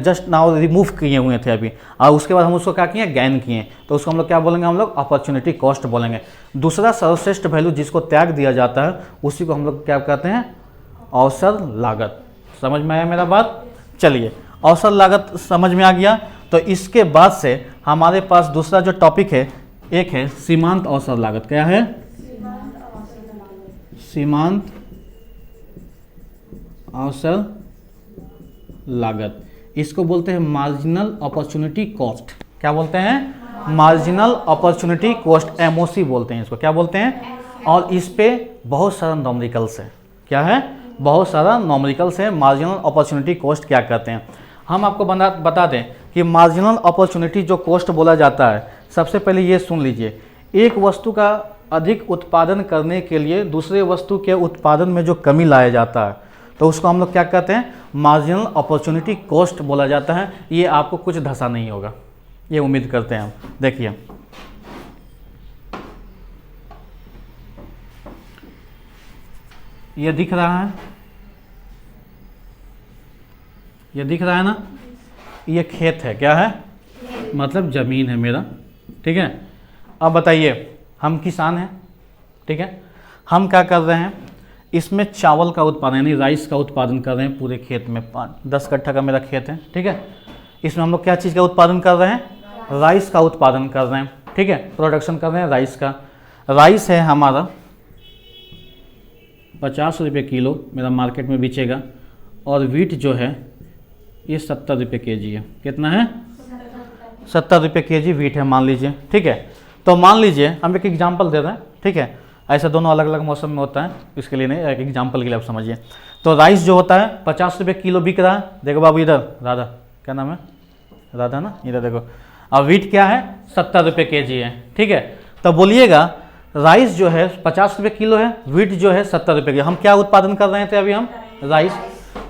जस्ट नाउ रिमूव किए हुए थे अभी, और उसके बाद हम उसको क्या किए? गेन किए, तो उसको हम लोग क्या बोलेंगे? हम लोग अपॉर्चुनिटी कॉस्ट बोलेंगे। दूसरा सर्वश्रेष्ठ वैल्यू जिसको त्याग दिया जाता है, उसी को हम लोग क्या कहते हैं? औसत लागत। समझ में आया मेरा बात? चलिए, औसत लागत समझ में आ गया। तो इसके बाद से हमारे पास दूसरा जो टॉपिक है, एक है सीमांत औसत लागत। क्या है? सीमांत औसत लागत। इसको बोलते हैं मार्जिनल अपॉर्चुनिटी कॉस्ट। क्या बोलते हैं? मार्जिनल अपॉर्चुनिटी कॉस्ट, एमओसी बोलते हैं इसको। क्या बोलते हैं? और इस पे बहुत सारा नॉमरिकल्स है। क्या है? बहुत सारा नॉमरिकल्स है। मार्जिनल अपॉर्चुनिटी कॉस्ट क्या कहते हैं? हम आपको बता दें कि मार्जिनल अपॉर्चुनिटी जो कॉस्ट बोला जाता है, सबसे पहले ये सुन लीजिए, एक वस्तु का अधिक उत्पादन करने के लिए दूसरे वस्तु के उत्पादन में जो कमी लाया जाता है, तो उसको हम लोग क्या कहते हैं? मार्जिनल अपॉर्चुनिटी कॉस्ट बोला जाता है। ये आपको कुछ धसा नहीं होगा, ये उम्मीद करते हैं हम। देखिए, ये दिख रहा है, ये दिख रहा है ना, ये खेत है। क्या है? मतलब ज़मीन है मेरा, ठीक है। अब बताइए, हम किसान हैं, ठीक है, हम क्या कर रहे हैं? इसमें चावल का उत्पादन यानी राइस का उत्पादन कर रहे हैं पूरे खेत में। 10 कट्ठा का मेरा खेत है, ठीक है। इसमें हम लोग क्या चीज़ का उत्पादन कर रहे हैं? राइस का उत्पादन कर रहे हैं, ठीक है, प्रोडक्शन कर रहे हैं राइस का। राइस है हमारा 50 रुपये किलो मेरा मार्केट में बिचेगा, और वीट जो है ये 70 रुपये केजी है। कितना है? 70 रुपये केजी वीट है, मान लीजिए, ठीक है। तो मान लीजिए हम एक एग्जांपल दे रहे हैं, ठीक है, ऐसा दोनों अलग अलग मौसम में होता है, इसके लिए नहीं, एक एग्जांपल के लिए आप समझिए। तो राइस जो होता है 50 रुपये किलो बिक रहा है। देखो बाबू इधर, राधा, क्या नाम है? राधा ना, इधर देखो। अब वीट क्या है? 70 रुपये केजी है, ठीक है। तो बोलिएगा राइस जो है 50 रुपये किलो है, वीट जो है 70 रुपये किलो। हम क्या उत्पादन कर रहे थे अभी? हम राइस।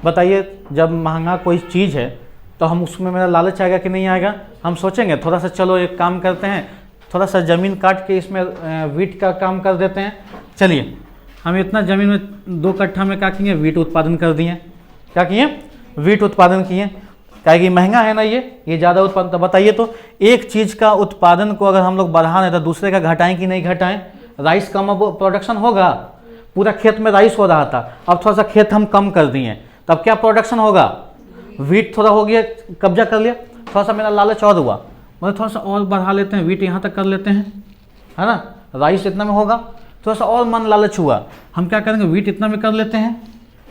बताइए, जब महंगा कोई चीज़ है तो हम उसमें मेरा लालच आएगा कि नहीं आएगा? हम सोचेंगे थोड़ा सा चलो एक काम करते हैं, थोड़ा सा ज़मीन काट के इसमें वीट का काम कर देते हैं। चलिए, हम इतना ज़मीन में 2 कट्ठा में क्या किए? वीट उत्पादन कर दिए। क्या किए? वीट उत्पादन किए। क्या कि महंगा है ना, ये ज़्यादा उत्पादन। तो बताइए तो, एक चीज़ का उत्पादन को अगर हम लोग बढ़ा रहे हैं तो दूसरे का घटाएं कि नहीं घटाएं? राइस कम अब प्रोडक्शन होगा। पूरा खेत में राइस हो रहा था, अब थोड़ा सा खेत हम कम कर दिए, तब क्या प्रोडक्शन होगा? वीट थोड़ा हो गया, कब्जा कर लिया, थोड़ा सा मेरा लालच और हुआ, मतलब थोड़ा सा और बढ़ा लेते हैं, वीट यहाँ तक कर लेते हैं, है ना, राइस इतना में होगा, थोड़ा सा और मन लालच हुआ, हम क्या करेंगे वीट इतना में कर लेते हैं,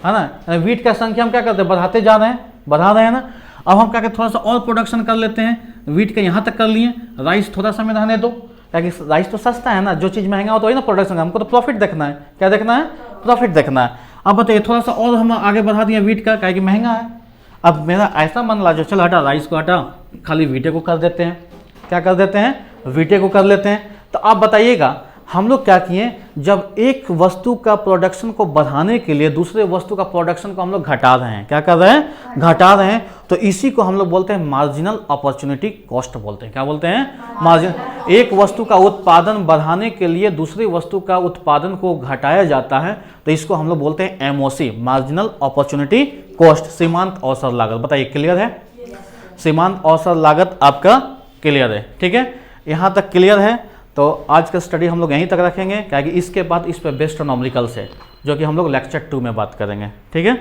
है ना। वीट का संख्या हम क्या करते हैं बढ़ाते जा रहे हैं, बढ़ा रहे हैं ना। अब हम क्या करते थोड़ा सा और प्रोडक्शन कर लेते हैं, वीट का यहाँ तक कर लिए, राइस थोड़ा सा में रहने दो, ताकि राइस तो सस्ता है ना, जो चीज़ महंगा हो तो वही ना प्रोडक्शन, हमको तो प्रॉफिट देखना है, क्या देखना है, प्रॉफिट देखना है। अब बताइए थोड़ा सा और हम आगे बढ़ा दिए वीट का, क्या कि महंगा है। अब मेरा ऐसा मन ला जो चल हटा राइस को हटा, खाली वीटे को कर देते हैं, क्या कर देते हैं, वीटे को कर लेते हैं। तो आप बताइएगा हम लोग क्या किए, जब एक वस्तु का प्रोडक्शन को बढ़ाने के लिए दूसरे वस्तु का प्रोडक्शन को हम लोग घटा रहे हैं, क्या कर रहे हैं, घटा रहे हैं, तो इसी को हम लोग बोलते हैं मार्जिनल अपॉर्चुनिटी कॉस्ट बोलते हैं। क्या बोलते हैं, मार्जिन। एक वस्तु का उत्पादन बढ़ाने के लिए दूसरी वस्तु का उत्पादन को घटाया जाता है, तो इसको हम लोग बोलते हैं एमओसी, मार्जिनल अपॉर्चुनिटी कॉस्ट, सीमांत अवसर लागत। बताइए क्लियर है, सीमांत अवसर लागत आपका क्लियर है, ठीक है, यहाँ तक क्लियर है। तो आज का स्टडी हम लोग यहीं तक रखेंगे, क्या कि इसके बाद इस पर बेस्ड न्यूमेरिकल्स है, जो कि हम लोग लेक्चर 2 में बात करेंगे, ठीक है।